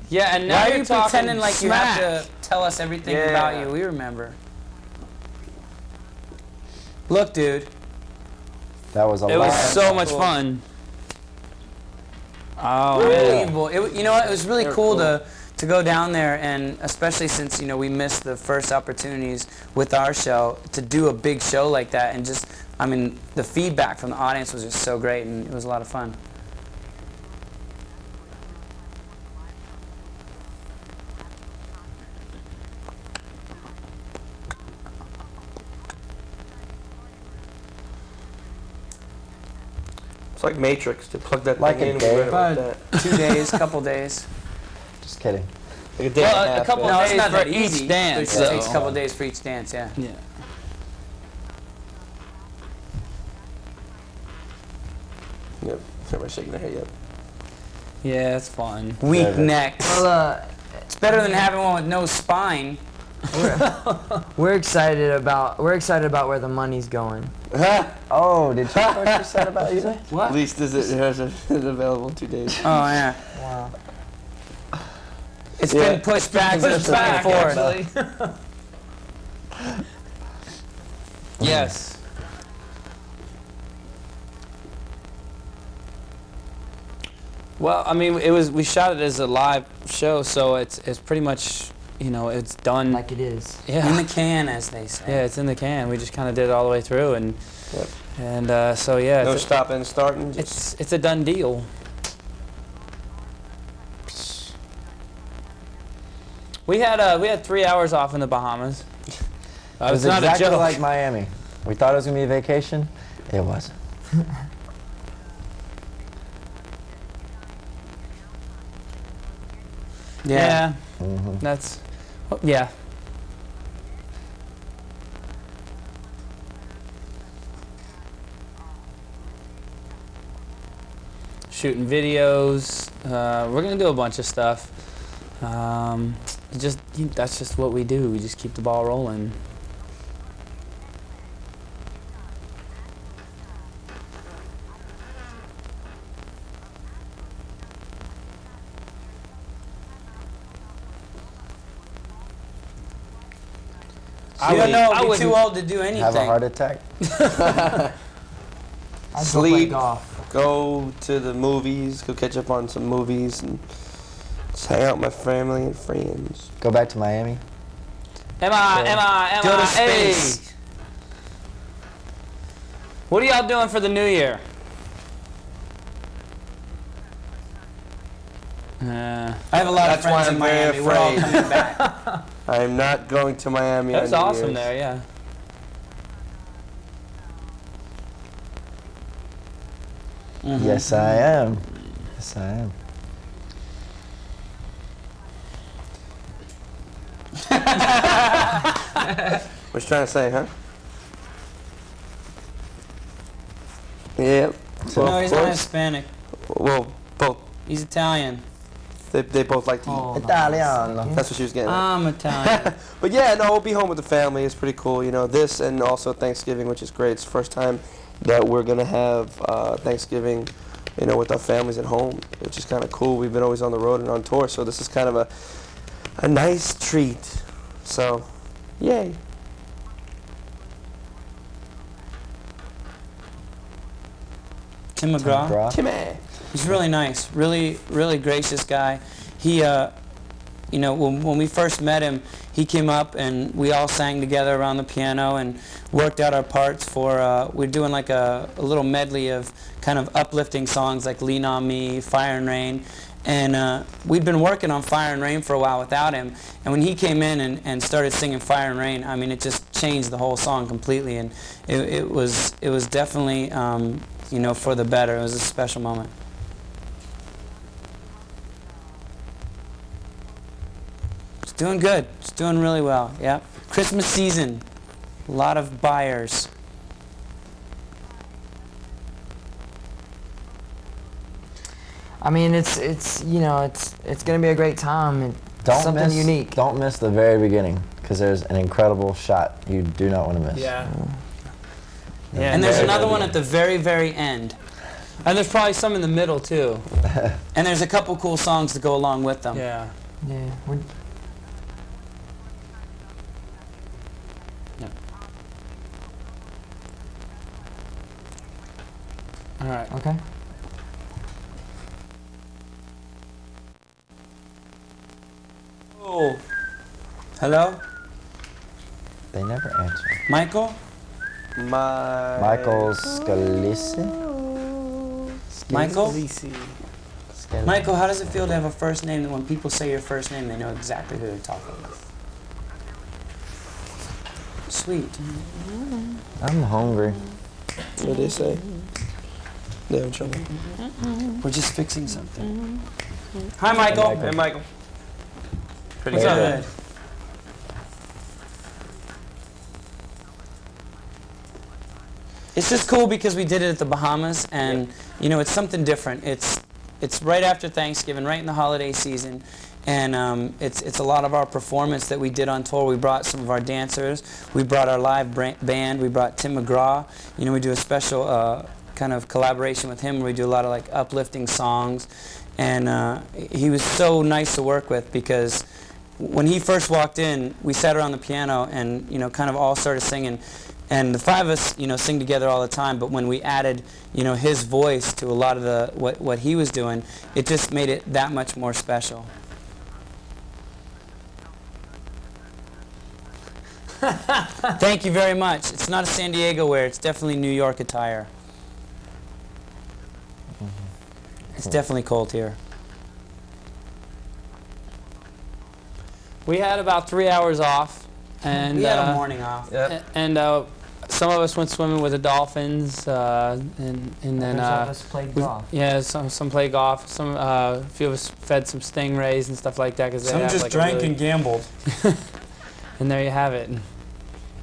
S3: Yeah, and now
S2: Why are
S3: you're
S2: you
S3: talking
S2: pretending like
S3: smack.
S2: you have to tell us everything
S5: Yeah.
S2: about you? We remember. Look, dude.
S1: That was a
S3: It
S1: lot.
S3: was so much fun. Oh, man.
S2: Unbelievable. You know what? It was really
S5: They're
S2: cool,
S5: cool.
S2: to go down there, and especially since, you know, we missed the first opportunities with our show, to do a big show like that, and just, I mean, the feedback from the audience was just so great, and it was a lot of fun.
S5: It's like Matrix. To plug that
S1: Like
S5: thing
S1: a
S5: in.
S1: day.
S5: we read about
S2: About
S5: that.
S2: 2 days, couple days.
S1: Just kidding.
S5: Like a day
S3: Well,
S5: and a
S3: a
S5: half,
S3: couple
S5: yeah.
S2: No, it's
S3: days
S2: not
S3: for
S2: that
S3: each
S2: easy.
S3: dance,
S2: It takes a
S3: though.
S2: couple days for each dance, yeah.
S3: Yeah.
S5: Yep. Everybody's shaking their head. Yep.
S3: Yeah, it's fun.
S2: Weak
S1: Yeah,
S2: necks.
S4: Well,
S2: It's better than having one with no spine.
S4: we're excited about where the money's going.
S1: Oh, did you hear what you said about you?
S5: At least is it has it available in 2 days.
S2: Oh, yeah.
S4: Wow.
S2: It's
S5: Yeah.
S2: been pushed back since back and forth.
S3: Yes. Well, I mean, we shot it as a live show, so it's pretty much, you know, it's done.
S4: Like it is.
S2: In
S3: Yeah.
S2: the can, as they say.
S3: Yeah, it's in the can. We just kind of did it all the way through, and
S5: Yep.
S3: so yeah,
S5: No
S3: it's,
S5: stopping and starting. Just
S3: it's a done deal. We had 3 hours off in the Bahamas.
S1: It was
S3: it's not
S1: exactly
S3: a joke.
S1: like Miami. We thought it was going to be a vacation. It wasn't.
S3: Yeah,
S1: Mhm.
S3: that's yeah. Shooting videos. We're gonna do a bunch of stuff. That's just what we do. We just keep the ball rolling.
S2: You don't know,
S3: I
S2: be
S3: wouldn't-
S2: too old to do
S1: Have a
S2: anything.
S1: heart attack?
S4: I'd go play
S5: Sleep.
S4: golf.
S5: go to the movies, go catch up on some movies, and just hang out with my family and friends.
S1: Go back to Miami?
S3: Emma,
S2: Go to
S3: hey.
S2: space.
S3: What are y'all doing for the new year?
S2: I have a lot
S5: That's
S2: of
S5: why
S2: friends in
S5: I'm very
S2: Miami. We're all
S5: afraid.
S2: coming back.
S5: I am not going to Miami.
S3: That was
S5: on New
S3: awesome
S5: Year's.
S3: there, yeah.
S1: Yes, I am. Yes, I am.
S5: What you trying to say, huh? Yeah.
S2: No, he's not
S5: both-
S2: Hispanic.
S5: Well, both.
S2: He's Italian.
S5: They both like to eat.
S4: Oh,
S1: Italiano.
S5: That's what she was getting at.
S2: I'm Italian.
S5: But yeah, no, we'll be home with the family. It's pretty cool, you know. This and also Thanksgiving, which is great. It's the first time that we're gonna have Thanksgiving, you know, with our families at home, which is kind of cool. We've been always on the road and on tour, so this is kind of a nice treat. So, yay.
S2: Tim McGraw.
S5: Timmy.
S2: He's really nice, really, really gracious guy. He, you know, when we first met him, he came up and we all sang together around the piano and worked out our parts for, we're doing like a little medley of kind of uplifting songs like Lean on Me, Fire and Rain. And we'd been working on Fire and Rain for a while without him. And when he came in and started singing Fire and Rain, I mean, it just changed the whole song completely. And it was definitely, you know, for the better. It was a special moment. It's doing good. It's doing really well. Yeah. Christmas season. A lot of buyers.
S4: I mean, it's you know, it's gonna be a great time. And something unique.
S1: Don't miss the very beginning, because there's an incredible shot you do not want to miss.
S3: Yeah.
S4: Yeah.
S2: And there's
S1: very
S2: another
S1: good.
S2: one at the very, very end.
S3: And there's probably some in the middle too.
S2: And there's a couple cool songs to go along with them.
S3: Yeah.
S4: Yeah.
S3: All right.
S4: Okay.
S2: Oh. Hello?
S1: They never answer.
S2: Michael?
S1: Michael Scalise?
S2: Michael?
S1: Scalise.
S2: Michael, how does it feel to have a first name that when people say your first name, they know exactly who they're talking with? Sweet.
S1: I'm hungry.
S5: That's what they say. They're in trouble.
S2: We're just fixing something. Hi, Michael.
S5: Hey, Michael. Pretty
S2: What's
S5: good.
S2: up? It's just cool because we did it at the Bahamas, and you know, it's something different. It's right after Thanksgiving, right in the holiday season, and it's a lot of our performance that we did on tour. We brought some of our dancers, we brought our live band, we brought Tim McGraw. You know, we do a special kind of collaboration with him where we do a lot of like uplifting songs, and he was so nice to work with because when he first walked in, we sat around the piano and, you know, kind of all started singing. And the five of us, you know, sing together all the time, but when we added, you know, his voice to a lot of the what he was doing, it just made it that much more special. Thank you very much. It's not a San Diego wear, it's definitely New York attire. It's definitely cold here.
S3: We had about 3 hours off, and
S2: We had a morning off.
S3: and some of us went swimming with the dolphins, and then
S4: us played golf.
S3: yeah, some played golf. Some a few of us fed some stingrays and stuff like that because they
S2: Some
S3: have
S2: just
S3: like
S2: drank and gambled.
S3: and there you have it.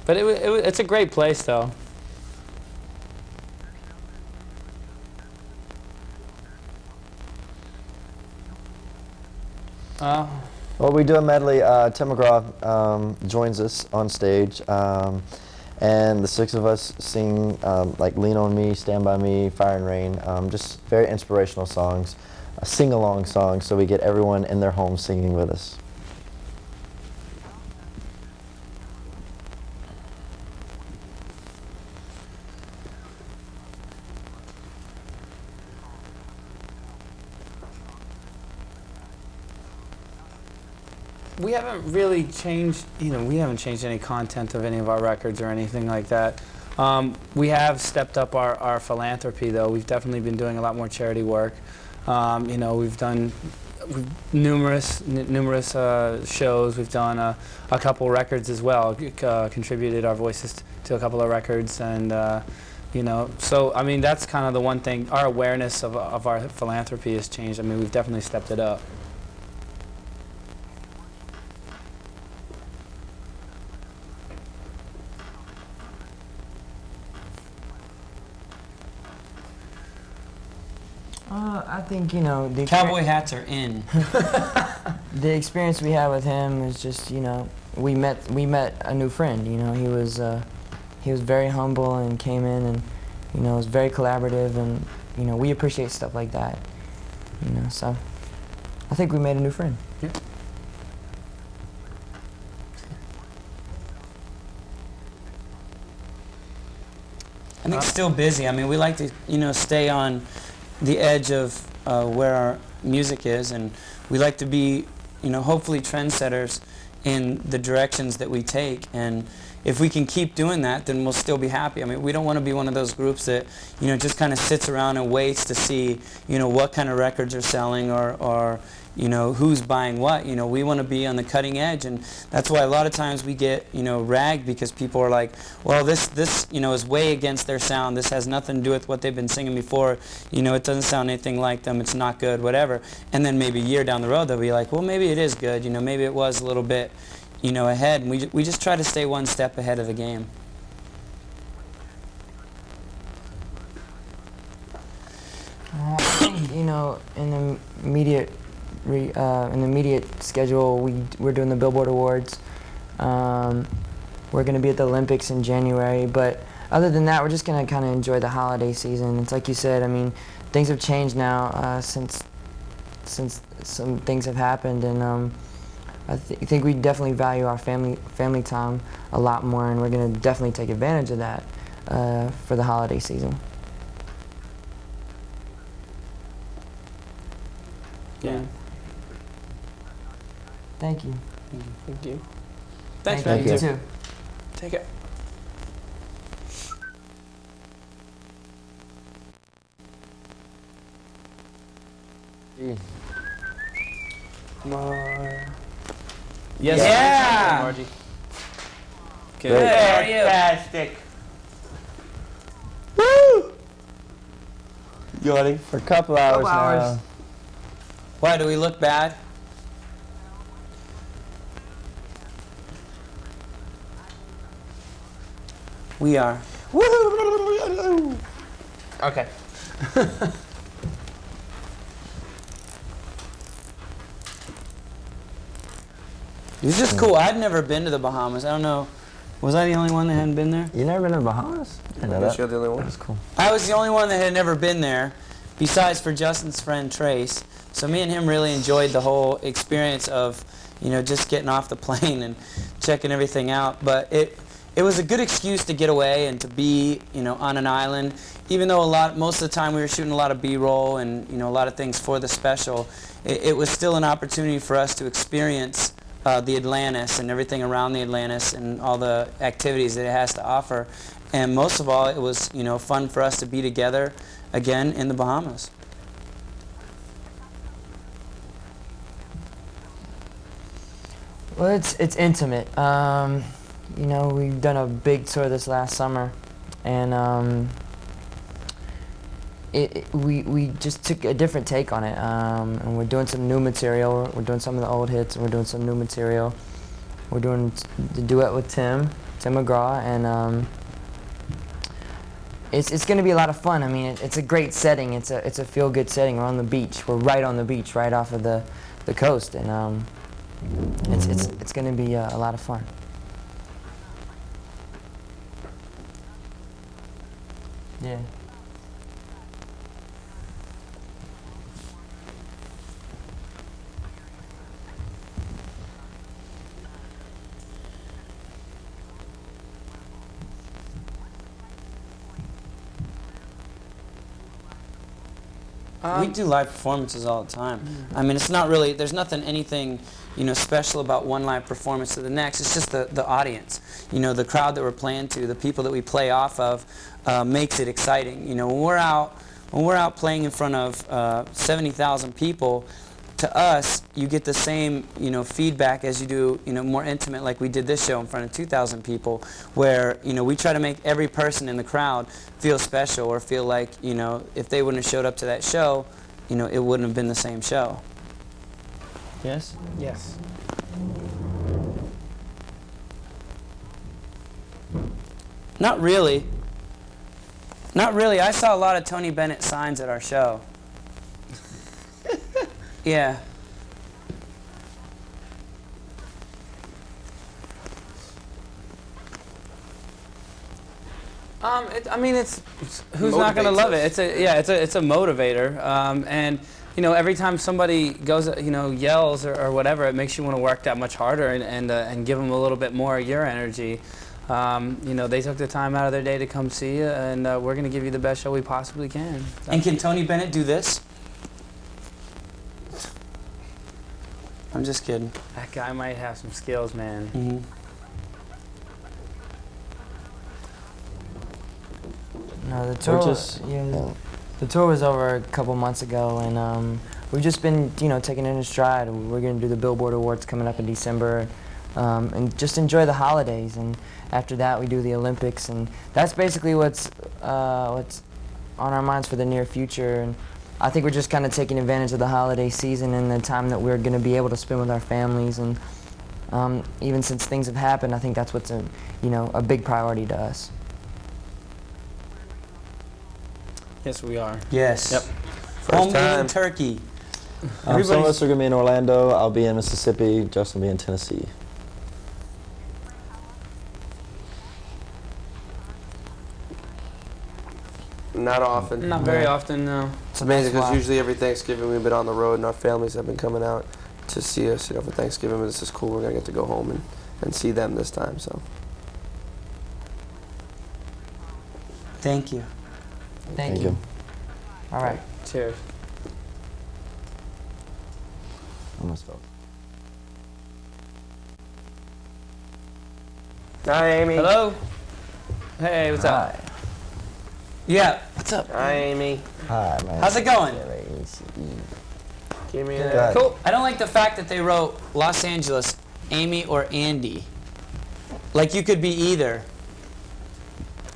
S3: But it's a great place though.
S1: Well, we do a medley. Tim McGraw joins us on stage, and the six of us sing like Lean on Me, Stand By Me, Fire and Rain, just very inspirational songs, sing-along songs, so we get everyone in their homes singing with us.
S3: We haven't really changed, you know, we haven't changed any content of any of our records or anything like that. We have stepped up our philanthropy, though. We've definitely been doing a lot more charity work. You know, we've done numerous shows. We've done a couple records as well. Contributed our voices to a couple of records, and You know, so I mean that's kind of the one thing. Our awareness of our philanthropy has changed. I mean we've definitely stepped it up.
S4: I think, you know, the
S2: Cowboy hats are in.
S4: the experience we had with him is just, you know, we met a new friend. You know, he was very humble and came in and, you know, was very collaborative, and, you know, we appreciate stuff like that. You know, so I think we made a new friend.
S2: Yeah. I think still busy. I mean, we like to, you know, stay on the edge of where our music is, and we like to be, you know, hopefully trendsetters in the directions that we take. And if we can keep doing that, then we'll still be happy. I mean, we don't want to be one of those groups that, you know, just kind of sits around and waits to see, you know, what kind of records are selling, or you know, who's buying what. You know, we want to be on the cutting edge, and that's why a lot of times we get, you know, ragged because people are like, well, this you know, is way against their sound. This has nothing to do with what they've been singing before. You know, it doesn't sound anything like them. It's not good, whatever. And then maybe a year down the road they'll be like, well, maybe it is good. You know, maybe it was a little bit, you know, ahead. And we just try to stay one step ahead of the game.
S4: I think, you know, in the immediate schedule, we're doing the Billboard Awards. We're going to be at the Olympics in January, but other than that, we're just going to kind of enjoy the holiday season. It's like you said, I mean, things have changed now since some things have happened, and I think we definitely value our family time a lot more, and we're going to definitely take advantage of that for the holiday season.
S2: Yeah.
S4: Thank you.
S2: Thank you. Thanks,
S4: Thank
S2: man.
S4: you too.
S2: Take it.
S3: Yes.
S2: Yeah.
S3: Margie.
S2: Good. How are you?
S5: Fantastic.
S2: Woo!
S5: Yawning.
S3: For a couple hours now.
S2: Why, do we look bad? We are.
S3: Okay.
S2: It was just cool. I'd never been to the Bahamas. I don't know. Was I the only one that hadn't been there?
S1: You never been to Bahamas? I know
S5: I guess
S1: that.
S5: you're the only one.
S1: That's cool.
S2: I was the only one that had never been there, besides for Justin's friend Trace. So me and him really enjoyed the whole experience of, you know, just getting off the plane and checking everything out. But it was a good excuse to get away and to be, you know, on an island. Even though most of the time we were shooting a lot of B-roll and, you know, a lot of things for the special, it was still an opportunity for us to experience the Atlantis and everything around the Atlantis and all the activities that it has to offer. And most of all, it was, you know, fun for us to be together again in the Bahamas.
S4: Well, it's intimate. You know, we've done a big tour this last summer, and we just took a different take on it. And we're doing some new material. We're doing some of the old hits, and we're doing some new material. We're doing the duet with Tim McGraw, and it's going to be a lot of fun. I mean, it's a great setting. It's a feel-good setting. We're on the beach. We're right on the beach, right off of the coast, and it's going to be a lot of fun. Yeah.
S2: We do live performances all the time. I mean, it's not really, there's anything, you know, special about one live performance to the next. It's just the audience. You know, the crowd that we're playing to, the people that we play off of, makes it exciting. You know, when we're out playing in front of 70,000 people, to us, you get the same, feedback as you do, more intimate, like we did this show in front of 2,000 people, where, we try to make every person in the crowd feel special or feel like, if they wouldn't have showed up to that show, it wouldn't have been the same show. Yes?
S3: Yes.
S2: Not really. Not really. I saw a lot of Tony Bennett signs at our show. Yeah.
S3: It's who's not gonna love it? It's a motivator, and every time somebody goes, yells or whatever, it makes you want to work that much harder and give them a little bit more of your energy. They took the time out of their day to come see you, and we're gonna give you the best show we possibly can.
S2: And can Tony Bennett do this? I'm just kidding.
S3: That guy might have some skills, man.
S2: Mm-hmm.
S4: No, the tour. The tour was over a couple months ago, and we've just been, taking it in stride. We're gonna do the Billboard Awards coming up in December, and just enjoy the holidays. And after that, we do the Olympics, and that's basically what's on our minds for the near future. And I think we're just kind of taking advantage of the holiday season and the time that we're going to be able to spend with our families. And even since things have happened, I think that's what's a big priority to us.
S3: Yes, we are.
S2: Yes.
S3: Yep.
S2: Home
S5: time.
S2: in Turkey.
S1: Some of us are going to be in Orlando. I'll be in Mississippi. Justin will be in Tennessee.
S5: Not often.
S3: Not very often, no.
S5: It's amazing because
S4: Wow.
S5: usually every Thanksgiving we've been on the road and our families have been coming out to see us, for Thanksgiving. This is cool. We're gonna get to go home and see them this time. So
S2: Thank you.
S4: Thank you. All right.
S3: Cheers.
S1: Almost felt.
S5: hi, Amy.
S3: Hello. Hey, what's up?
S1: Hi.
S2: Yeah. What's up?
S5: Hi, Amy.
S1: Hi, man.
S2: How's it going?
S5: Give me
S1: Good.
S5: a.
S2: Cool. I don't like the fact that they wrote Los Angeles, Amy or Andy. Like you could be either.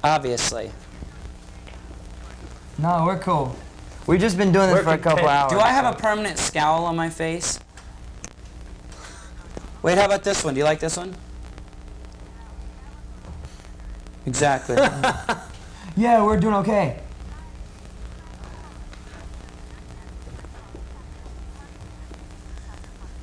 S2: Obviously.
S4: No, we're cool. We've just been doing this for a couple hours.
S2: Do I have a permanent scowl on my face? Wait, how about this one? Do you like this one? Exactly.
S4: Yeah, we're doing okay.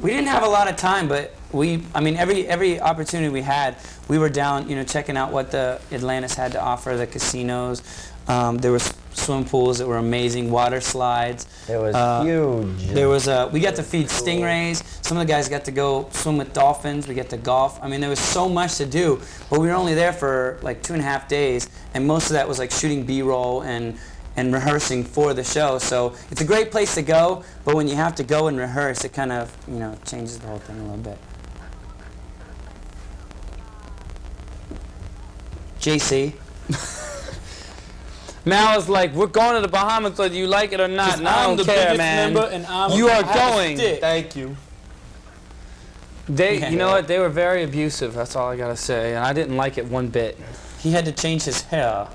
S2: We didn't have a lot of time, but every opportunity we had, we were down, checking out what the Atlantis had to offer, the casinos. There was swim pools that were amazing, water slides.
S1: It was huge.
S2: There was we got to feed stingrays. Some of the guys got to go swim with dolphins. We got to golf. There was so much to do, but we were only there for like 2.5 days, and most of that was like shooting B-roll and rehearsing for the show. So it's a great place to go, but when you have to go and rehearse, it kind of changes the whole thing a little bit. JC.
S3: Mal is like, we're going to the Bahamas whether you like it or not, and I don't care, man. You are going.
S5: Thank you.
S3: You know what? They were very abusive. That's all I gotta say, and I didn't like it one bit.
S2: He had to change his hair.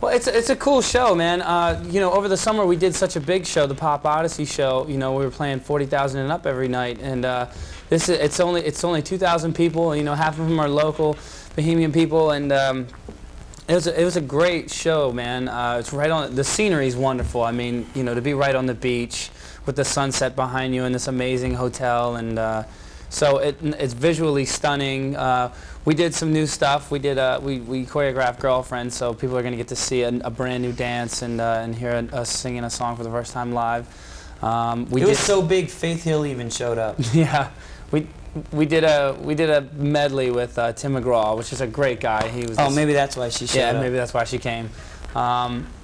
S3: Well, it's a cool show, man. Over the summer we did such a big show, the Pop Odyssey show. We were playing 40,000 and up every night, and it's only 2,000 people. Half of them are local Bohemian people, and it was a great show, man. It's right on. The scenery's wonderful. To be right on the beach with the sunset behind you in this amazing hotel, and so it's visually stunning. We did some new stuff. We choreographed Girlfriend, so people are going to get to see a brand new dance and hear us singing a song for the first time live.
S2: It was so big, Faith Hill even showed up.
S3: Yeah, we did a medley with Tim McGraw, which is a great guy. He was.
S2: Maybe that's why she showed up.
S3: Yeah, maybe that's why she came.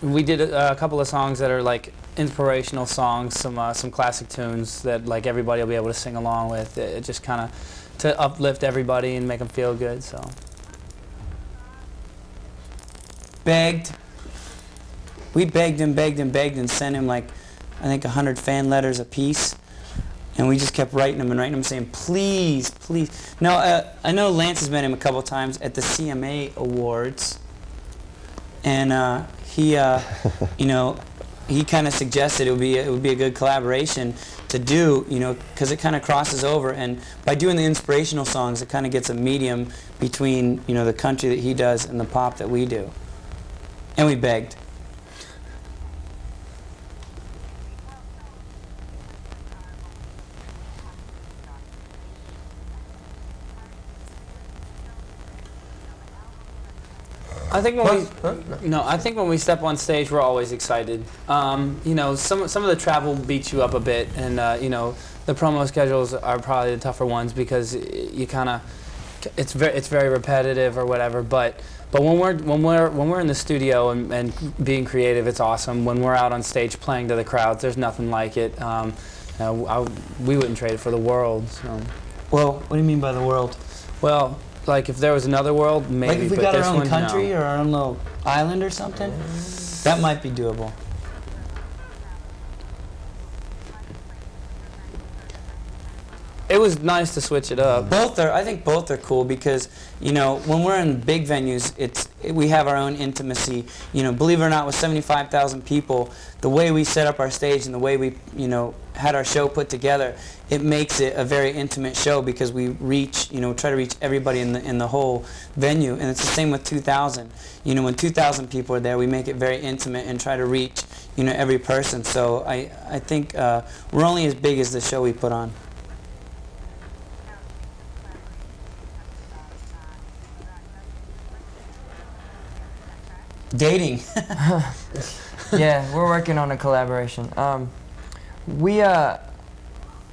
S3: We did a couple of songs that are like inspirational songs, some classic tunes that like everybody will be able to sing along with. It just kind of to uplift everybody and make them feel good. So
S2: Begged. we begged him, and sent him like, I think 100 fan letters apiece. And we just kept writing him, saying, please, please. Now, I know Lance has met him a couple times at the CMA Awards. And he, you know, he kind of suggested it would be a good collaboration to do, you know, because it kind of crosses over. And by doing the inspirational songs, it kind of gets a medium between, you know, the country that he does and the pop that we do. And we begged.
S3: I think when we step on stage, we're always excited. You know, some of the travel beats you up a bit, and you know, the promo schedules are probably the tougher ones because you kind of it's very repetitive or whatever. But when we're in the studio and being creative, it's awesome. When we're out on stage playing to the crowds, there's nothing like it. We wouldn't trade it for the world. So.
S2: Well, what do you mean by the world?
S3: Well. Like if there was another world, maybe.
S2: Like if we
S3: but
S2: got our
S3: this
S2: own
S3: one,
S2: country
S3: no.
S2: or our own little island or something, that might be doable.
S3: It was nice to switch it up.
S2: I think both are cool because, you know, when we're in big venues, we have our own intimacy. You know, believe it or not, with 75,000 people, the way we set up our stage and the way we, you know, had our show put together, it makes it a very intimate show because we reach, you know, try to reach everybody in the whole venue. And it's the same with 2,000. You know, when 2,000 people are there, we make it very intimate and try to reach, you know, every person. So I think we're only as big as the show we put on. Dating.
S4: Yeah, we're working on a collaboration. I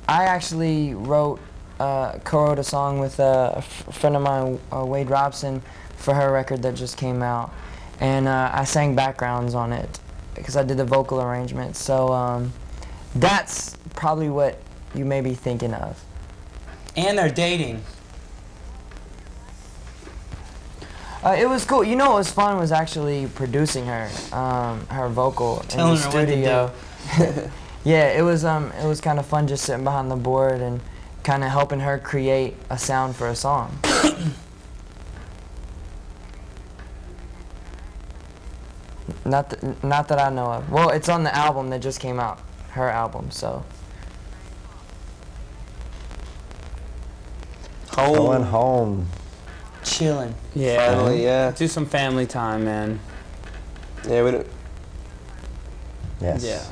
S4: actually co-wrote a song with a friend of mine, Wade Robson, for her record that just came out, and I sang backgrounds on it because I did the vocal arrangement. So that's probably what you may be thinking of.
S2: And they're dating.
S4: It was cool. You know what was fun was actually producing her, her vocal in the studio. Yeah, it was kind of fun just sitting behind the board and kind of helping her create a sound for a song. Not that I know of. Well, it's on the album that just came out, her album. So.
S1: Going home.
S2: Chilling.
S3: Yeah.
S5: Finally, yeah.
S3: Do some family time, man.
S5: Yeah, we don't.
S1: Yes.
S3: Yeah.